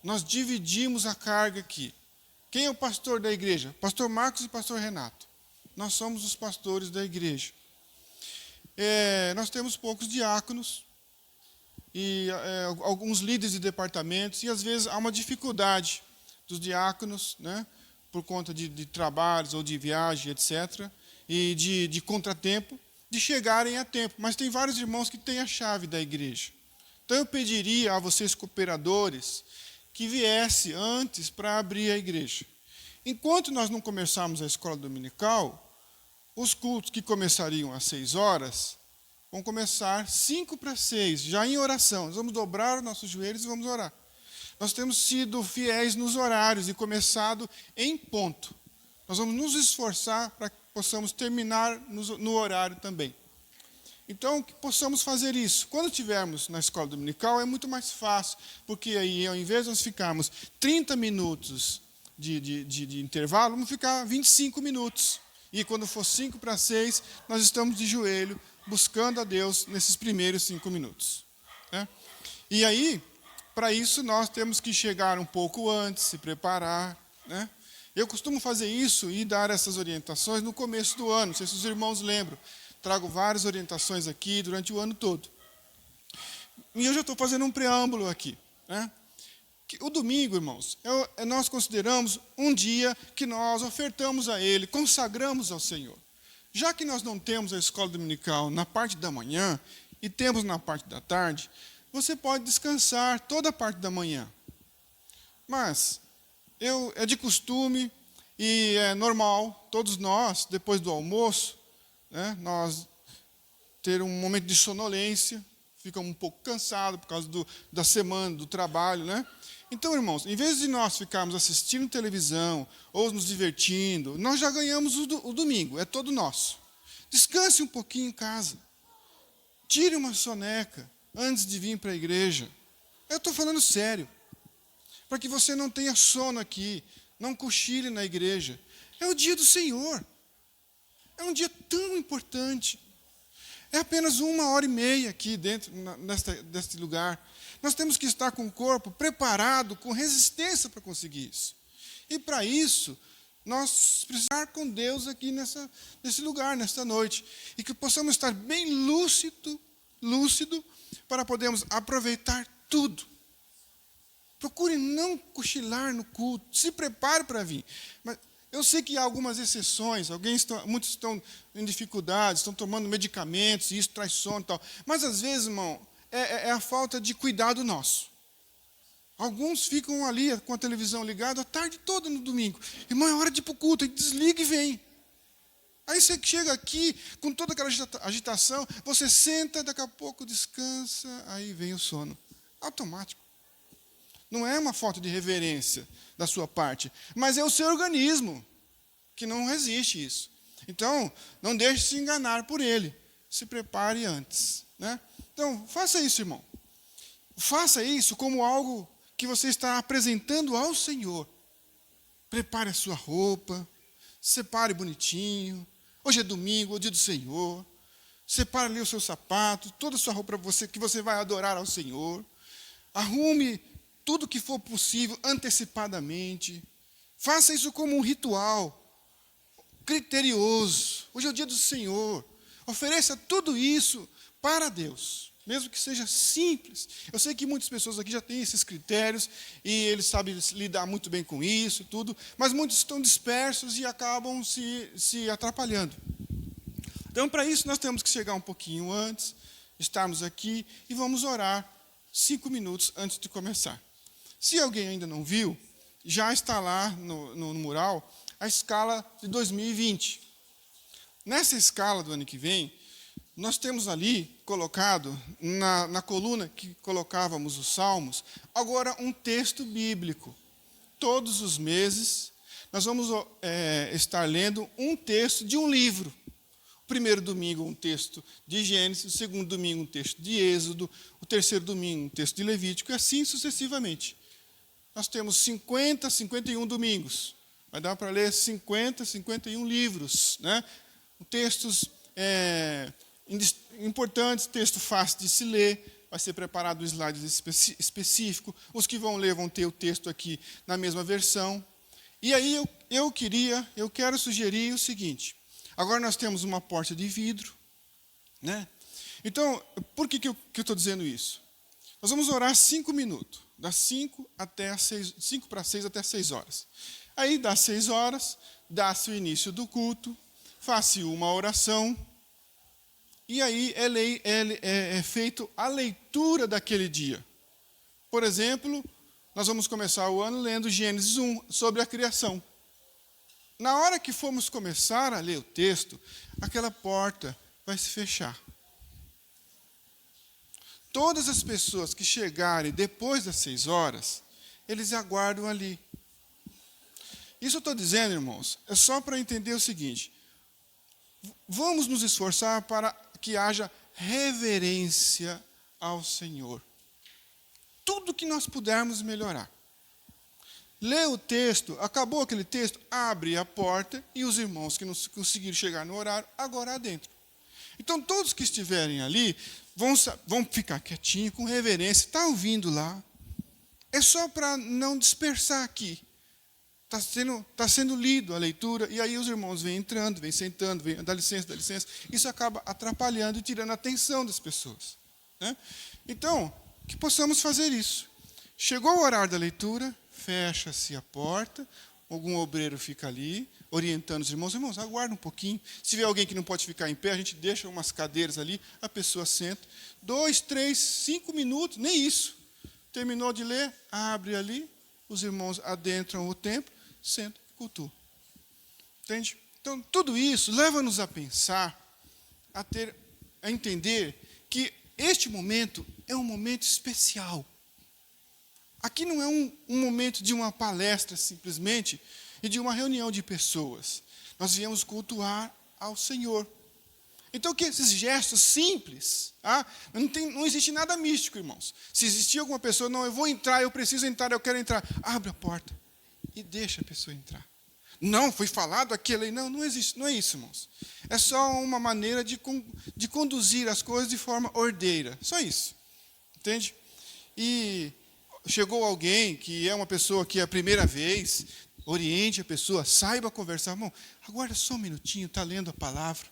nós dividimos a carga aqui. Quem é o pastor da igreja? Pastor Marcos e pastor Renato. Nós somos os pastores da igreja. Nós temos poucos diáconos e alguns líderes de departamentos, e às vezes há uma dificuldade dos diáconos, né, por conta de trabalhos ou de viagem, etc., e de contratempo, de chegarem a tempo. Mas tem vários irmãos que têm a chave da igreja. Então eu pediria a vocês, cooperadores, que viesse antes para abrir a igreja. Enquanto nós não começarmos a escola dominical, os cultos que começariam às 6 horas vão começar 5 para 6, já em oração. Nós vamos dobrar os nossos joelhos e vamos orar. Nós temos sido fiéis nos horários e começado em ponto. Nós vamos nos esforçar para que possamos terminar no horário também. Então, que possamos fazer isso. Quando estivermos na escola dominical, é muito mais fácil, porque aí, ao invés de nós ficarmos 30 minutos de intervalo, vamos ficar 25 minutos. E quando for 5 para 6, nós estamos de joelho, buscando a Deus nesses primeiros 5 minutos. Né? E aí, para isso, nós temos que chegar um pouco antes, se preparar, né? Eu costumo fazer isso e dar essas orientações no começo do ano. Não sei se os irmãos lembram. Trago várias orientações aqui durante o ano todo. E eu já estou fazendo um preâmbulo aqui, né? O domingo, irmãos, nós consideramos um dia que nós ofertamos a Ele, consagramos ao Senhor. Já que nós não temos a escola dominical na parte da manhã e temos na parte da tarde, você pode descansar toda a parte da manhã. Mas é de costume e é normal, todos nós, depois do almoço, né, nós ter um momento de sonolência, ficamos um pouco cansados por causa da semana, do trabalho, né? Então, irmãos, em vez de nós ficarmos assistindo televisão ou nos divertindo, nós já ganhamos o domingo, é todo nosso. Descanse um pouquinho em casa. Tire uma soneca antes de vir para a igreja. Eu estou falando sério. Para que você não tenha sono aqui, não cochile na igreja. É o dia do Senhor. É um dia tão importante. É apenas 1h30 aqui dentro, neste lugar. Nós temos que estar com o corpo preparado, com resistência para conseguir isso. E para isso, nós precisamos estar com Deus aqui nesse lugar, nesta noite. E que possamos estar bem lúcido, para podermos aproveitar tudo. Procure não cochilar no culto, se prepare para vir. Mas eu sei que há algumas exceções, muitos estão em dificuldades, estão tomando medicamentos, e isso traz sono e tal. Mas às vezes, irmão, é a falta de cuidado nosso. Alguns ficam ali com a televisão ligada a tarde toda no domingo. Irmão, é hora de ir para o culto, aí desliga e vem. Aí você chega aqui, com toda aquela agitação, você senta, daqui a pouco descansa, aí vem o sono. Automático. Não é uma falta de reverência da sua parte, mas é o seu organismo que não resiste isso. Então, não deixe se enganar por ele. Se prepare antes, né? Então, faça isso, irmão. Faça isso como algo que você está apresentando ao Senhor. Prepare a sua roupa, separe bonitinho. Hoje é domingo, é o dia do Senhor. Separe ali o seu sapato, toda a sua roupa que você vai adorar ao Senhor. Arrume tudo que for possível antecipadamente. Faça isso como um ritual criterioso. Hoje é o dia do Senhor. Ofereça tudo isso para Deus, mesmo que seja simples. Eu sei que muitas pessoas aqui já têm esses critérios e eles sabem lidar muito bem com isso, tudo, mas muitos estão dispersos e acabam se atrapalhando. Então, para isso, nós temos que chegar um pouquinho antes, estarmos aqui e vamos orar 5 minutos antes de começar. Se alguém ainda não viu, já está lá no mural a escala de 2020. Nessa escala do ano que vem, nós temos ali colocado, na coluna que colocávamos os salmos, agora um texto bíblico. Todos os meses, nós vamos estar lendo um texto de um livro. O primeiro domingo, um texto de Gênesis, o segundo domingo, um texto de Êxodo, o terceiro domingo, um texto de Levítico, e assim sucessivamente. Nós temos 50, 51 domingos. Vai dar para ler 50, 51 livros, né? Textos importantes, texto fácil de se ler, vai ser preparado um slide específico. Os que vão ler vão ter o texto aqui na mesma versão. E aí eu quero sugerir o seguinte. Agora nós temos uma porta de vidro, né? Então, por que eu estou dizendo isso? Nós vamos orar 5 minutos, das 5 para 6 até 6 horas. Aí, das 6 horas, dá-se o início do culto, faz-se uma oração, e aí é feito a leitura daquele dia. Por exemplo, nós vamos começar o ano lendo Gênesis 1, sobre a criação. Na hora que formos começar a ler o texto, aquela porta vai se fechar. Todas as pessoas que chegarem depois das 6 horas, eles aguardam ali. Isso eu estou dizendo, irmãos, é só para entender o seguinte. Vamos nos esforçar para que haja reverência ao Senhor. Tudo que nós pudermos melhorar. Lê o texto, acabou aquele texto, abre a porta e os irmãos que não conseguiram chegar no horário, agora adentro. Então, todos que estiverem ali vão ficar quietinhos, com reverência, está ouvindo lá. É só para não dispersar aqui. Está sendo lido a leitura, e aí os irmãos vêm entrando, vêm sentando, vêm, dá licença, dá licença. Isso acaba atrapalhando e tirando a atenção das pessoas, né? Então, que possamos fazer isso. Chegou o horário da leitura, fecha-se a porta, algum obreiro fica ali, orientando os irmãos. Irmãos, aguarda um pouquinho. Se tiver alguém que não pode ficar em pé, a gente deixa umas cadeiras ali, a pessoa senta. 2, 3, 5 minutos, nem isso. Terminou de ler, abre ali, os irmãos adentram o templo, sentam e cultuam. Entende? Então, tudo isso leva-nos a pensar, a entender que este momento é um momento especial. Aqui não é um momento de uma palestra, simplesmente, e de uma reunião de pessoas. Nós viemos cultuar ao Senhor. Então, que esses gestos simples, não existe nada místico, irmãos. Se existir alguma pessoa, não, eu vou entrar, eu preciso entrar, eu quero entrar. Abre a porta e deixa a pessoa entrar. Não, foi falado aquilo aí. Não, não existe, não é isso, irmãos. É só uma maneira de conduzir as coisas de forma ordeira. Só isso. Entende? E chegou alguém que é uma pessoa que é a primeira vez, oriente a pessoa, saiba conversar. Irmão, aguarda só um minutinho, está lendo a palavra.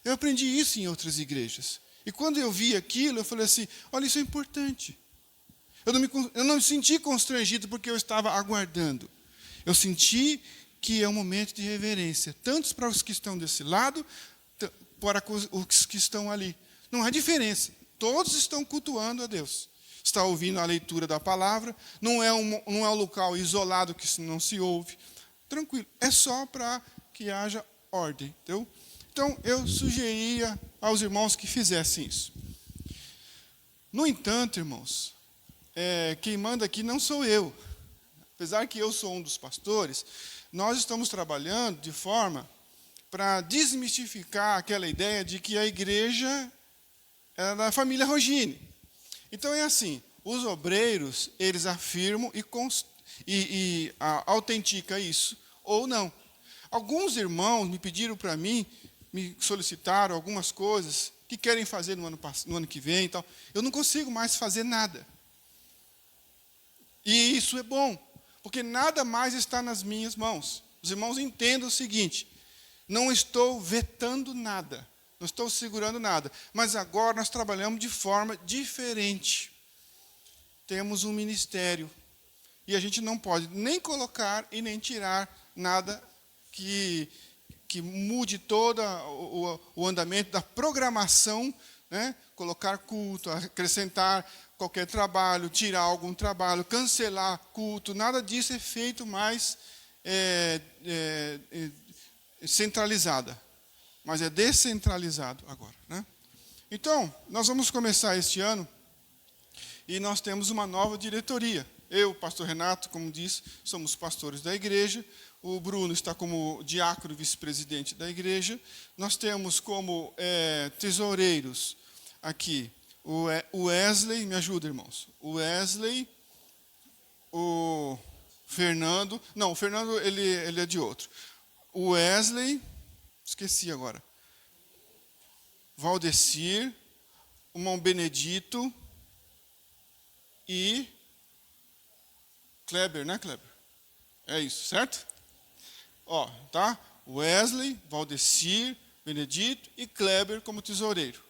Eu aprendi isso em outras igrejas. E quando eu vi aquilo, eu falei assim, olha, isso é importante. Eu não me senti constrangido porque eu estava aguardando. Eu senti que é um momento de reverência, tanto para os que estão desse lado, para os que estão ali. Não há diferença. Todos estão cultuando a Deus. Está ouvindo a leitura da palavra. Não é um local isolado que não se ouve. Tranquilo. É só para que haja ordem. Então, eu sugeria aos irmãos que fizessem isso. No entanto, irmãos, quem manda aqui não sou eu. Apesar que eu sou um dos pastores, nós estamos trabalhando de forma para desmistificar aquela ideia de que a igreja é da família Rogini. Então é assim, os obreiros, eles afirmam e autenticam isso, ou não. Alguns irmãos me pediram para mim, me solicitaram algumas coisas que querem fazer no ano que vem e tal. Eu não consigo mais fazer nada. E isso é bom, porque nada mais está nas minhas mãos. Os irmãos entendam o seguinte, não estou vetando nada, não estou segurando nada, mas agora nós trabalhamos de forma diferente. Temos um ministério, e a gente não pode nem colocar e nem tirar nada que mude todo o andamento da programação, né? Colocar culto, acrescentar qualquer trabalho, tirar algum trabalho, cancelar culto, nada disso é feito mais centralizada, mas é descentralizado agora, né? Então, nós vamos começar este ano e nós temos uma nova diretoria. Eu, pastor Renato, como disse, somos pastores da igreja. O Bruno está como diácono e vice-presidente da igreja. Nós temos como tesoureiros aqui o Wesley, me ajuda, irmãos. O Wesley, o Fernando. Não, o Fernando ele é de outro. O Wesley, esqueci agora. Valdecir, o irmão Benedito e Kleber, né, Kleber? É isso, certo? Ó, tá? Wesley, Valdecir, Benedito e Kleber como tesoureiro.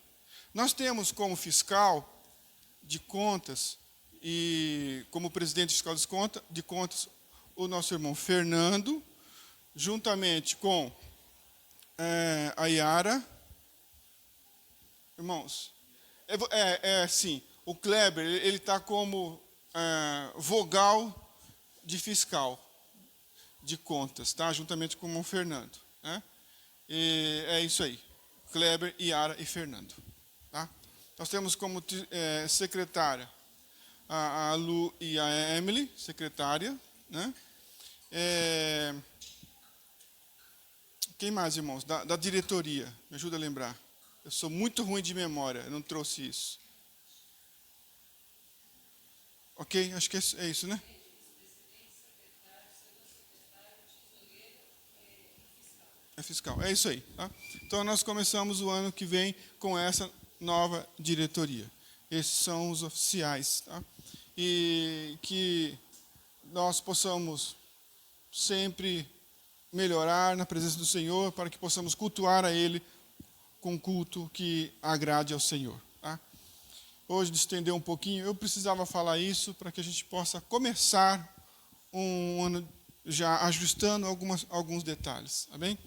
Nós temos como fiscal de contas e como presidente fiscal de contas o nosso irmão Fernando, juntamente com a Yara. Irmãos, assim, o Kleber ele está como vogal de fiscal de contas, tá? Juntamente com o Fernando, né? E é isso aí, Kleber, Yara e Fernando, tá? Nós temos como secretária a Lu e a Emily, secretária, né? Quem mais, irmãos? Da diretoria, me ajuda a lembrar. Eu sou muito ruim de memória, eu não trouxe isso. Ok? Acho que é isso, né? É fiscal, é isso aí. Tá? Então, nós começamos o ano que vem com essa nova diretoria. Esses são os oficiais. Tá? E que nós possamos sempre melhorar na presença do Senhor, para que possamos cultuar a Ele com um culto que agrade ao Senhor. Tá? Hoje, de estender um pouquinho, eu precisava falar isso para que a gente possa começar um ano já ajustando alguns detalhes. Tá bem?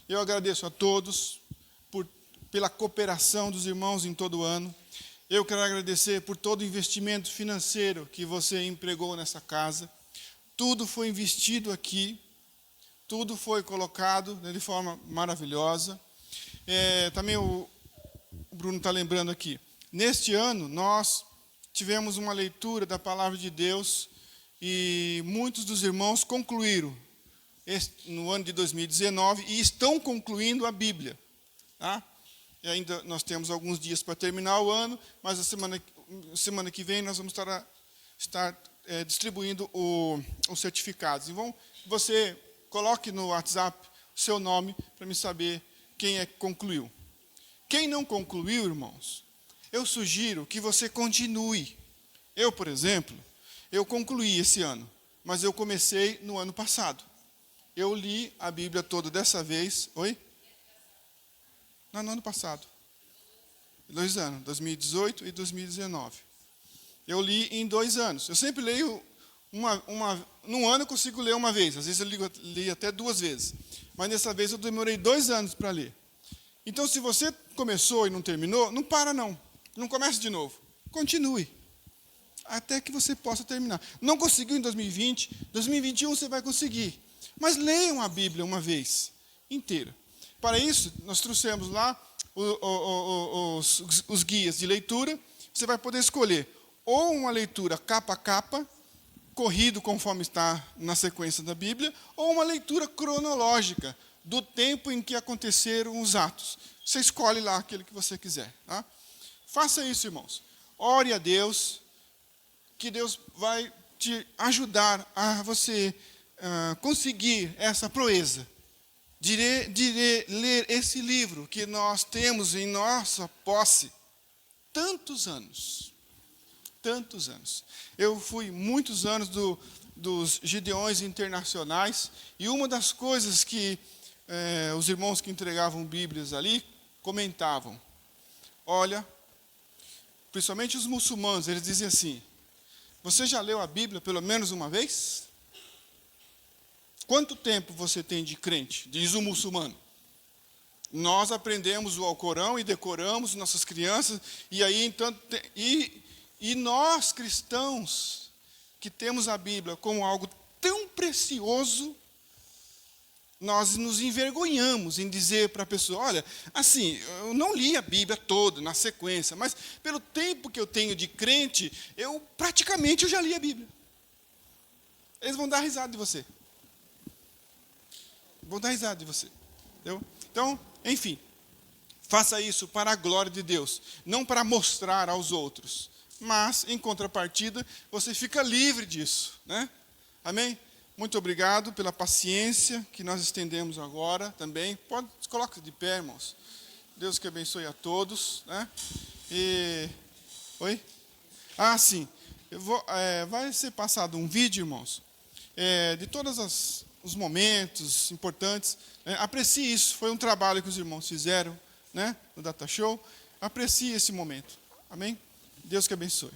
Eu agradeço a todos pela cooperação dos irmãos em todo o ano. Eu quero agradecer por todo o investimento financeiro que você empregou nessa casa. Tudo foi investido aqui, tudo foi colocado de forma maravilhosa. Também o Bruno está lembrando aqui. Neste ano, nós tivemos uma leitura da Palavra de Deus e muitos dos irmãos concluíram no ano de 2019 e estão concluindo a Bíblia. Tá? E ainda nós temos alguns dias para terminar o ano, mas a semana que vem nós vamos estar distribuindo os certificados. Então, você coloque no WhatsApp o seu nome para me saber quem é que concluiu. Quem não concluiu, irmãos, eu sugiro que você continue. Eu, por exemplo, eu concluí esse ano, mas eu comecei no ano passado. Eu li a Bíblia toda dessa vez. Oi? Não, no ano passado. 2 anos, 2018 e 2019. Eu li em 2 anos. Eu sempre leio num ano eu consigo ler uma vez. Às vezes eu li até 2 vezes. Mas dessa vez eu demorei 2 anos para ler. Então, se você começou e não terminou, não para não. Não comece de novo. Continue. Até que você possa terminar. Não conseguiu em 2020, 2021 você vai conseguir. Mas leiam a Bíblia uma vez inteira. Para isso, nós trouxemos lá os guias de leitura. Você vai poder escolher ou uma leitura capa a capa, corrido conforme está na sequência da Bíblia, ou uma leitura cronológica do tempo em que aconteceram os atos. Você escolhe lá aquele que você quiser. Tá? Faça isso, irmãos. Ore a Deus, que Deus vai te ajudar a você conseguir essa proeza de ler esse livro que nós temos em nossa posse tantos anos. Tantos anos. Eu fui muitos anos dos Gideões Internacionais e uma das coisas que os irmãos que entregavam Bíblias ali comentavam. Olha, principalmente os muçulmanos, eles dizem assim: você já leu a Bíblia pelo menos uma vez? Quanto tempo você tem de crente? Diz o muçulmano. Nós aprendemos o Alcorão e decoramos nossas crianças, e aí então e nós cristãos que temos a Bíblia como algo tão precioso, nós nos envergonhamos em dizer para a pessoa: olha, assim, eu não li a Bíblia toda na sequência, mas pelo tempo que eu tenho de crente, eu praticamente já li a Bíblia. Eles vão dar risada de você. Vão dar risada de você. Entendeu? Então, enfim, faça isso para a glória de Deus, não para mostrar aos outros. Mas, em contrapartida, você fica livre disso. Né? Amém? Muito obrigado pela paciência que nós estendemos agora também. Coloque de pé, irmãos. Deus que abençoe a todos. Né? Oi? Ah, sim. Vai ser passado um vídeo, irmãos, de todos os momentos importantes. Aprecie isso. Foi um trabalho que os irmãos fizeram, né, no Data Show. Aprecie esse momento. Amém? Deus que abençoe.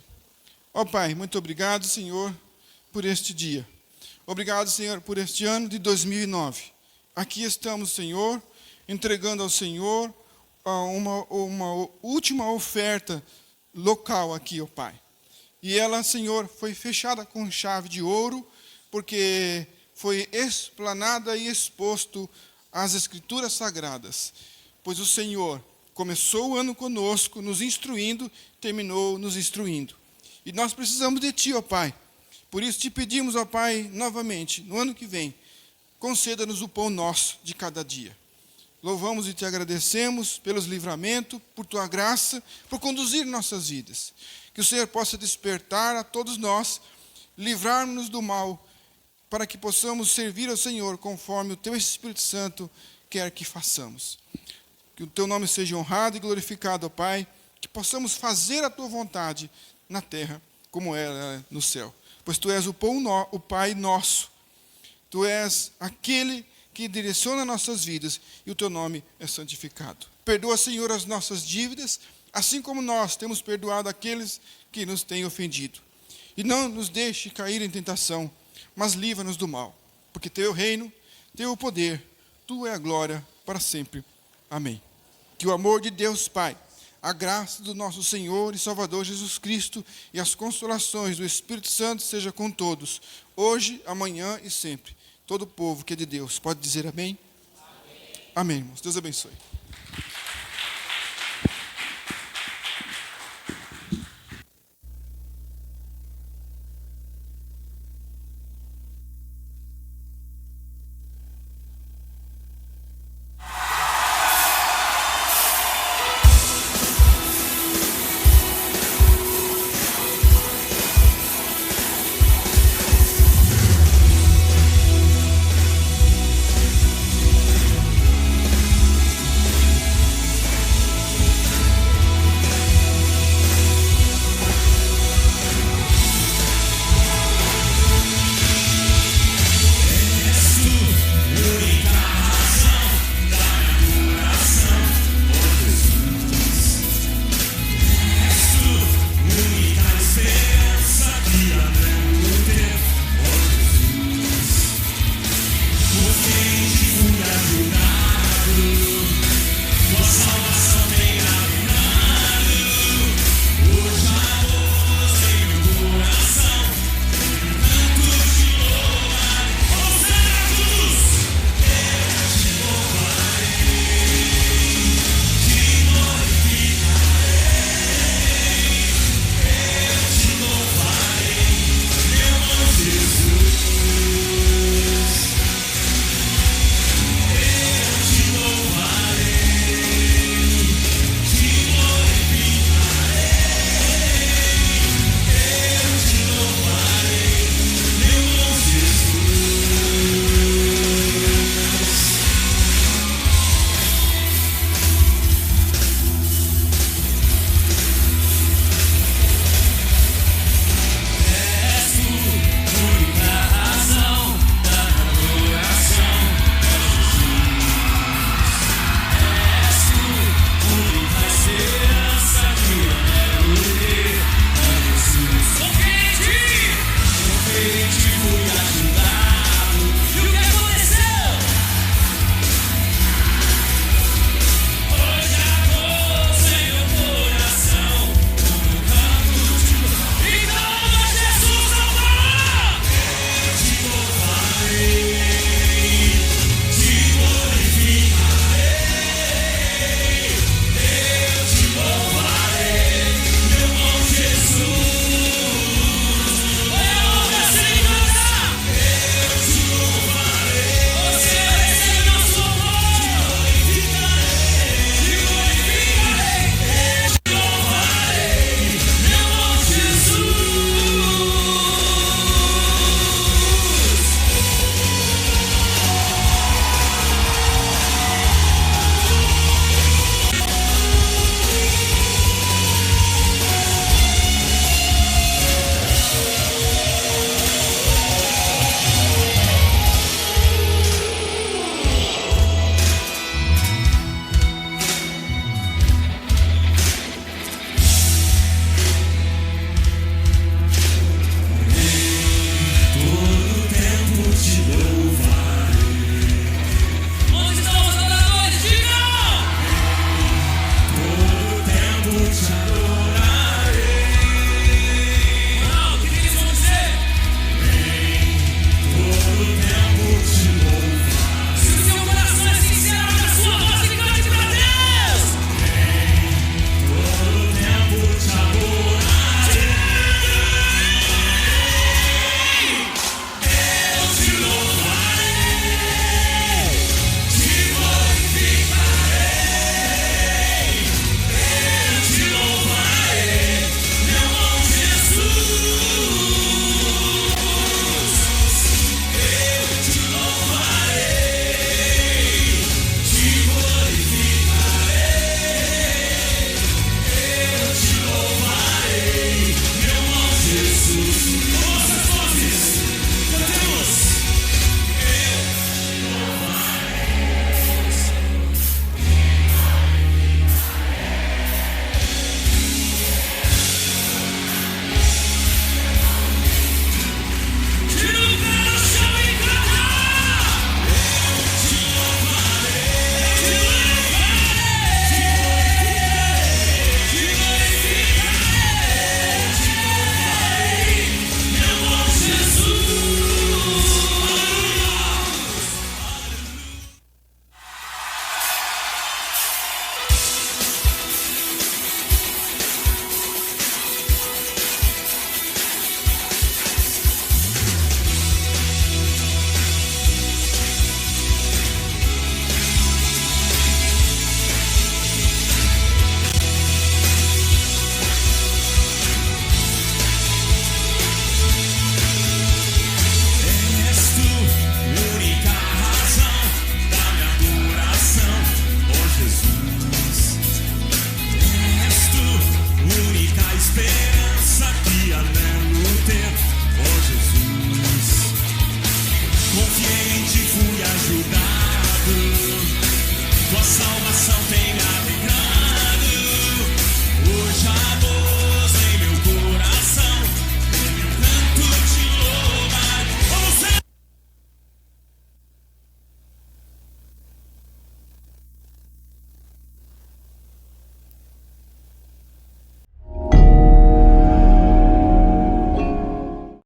Ó Pai, muito obrigado, Senhor, por este dia. Obrigado, Senhor, por este ano de 2009. Aqui estamos, Senhor, entregando ao Senhor uma última oferta local aqui, ó Pai. E ela, Senhor, foi fechada com chave de ouro, porque foi explanada e exposto às Escrituras Sagradas. Pois o Senhor começou o ano conosco, nos instruindo, terminou nos instruindo. E nós precisamos de Ti, ó Pai. Por isso te pedimos, ó Pai, novamente, no ano que vem, conceda-nos o pão nosso de cada dia. Louvamos e Te agradecemos pelos livramentos, por Tua graça, por conduzir nossas vidas. Que o Senhor possa despertar a todos nós, livrar-nos do mal, para que possamos servir ao Senhor conforme o Teu Espírito Santo quer que façamos. Que o Teu nome seja honrado e glorificado, ó Pai, que possamos fazer a Tua vontade na terra, como ela é no céu. Pois Tu és o Pai nosso, Tu és aquele que direciona nossas vidas e o teu nome é santificado. Perdoa, Senhor, as nossas dívidas, assim como nós temos perdoado aqueles que nos têm ofendido. E não nos deixe cair em tentação, mas livra-nos do mal, porque teu é o reino, teu é o poder, tu é a glória para sempre. Amém. Que o amor de Deus Pai, a graça do nosso Senhor e Salvador Jesus Cristo e as consolações do Espírito Santo seja com todos, hoje, amanhã e sempre. Todo o povo que é de Deus pode dizer amém? Amém, irmãos. Deus abençoe.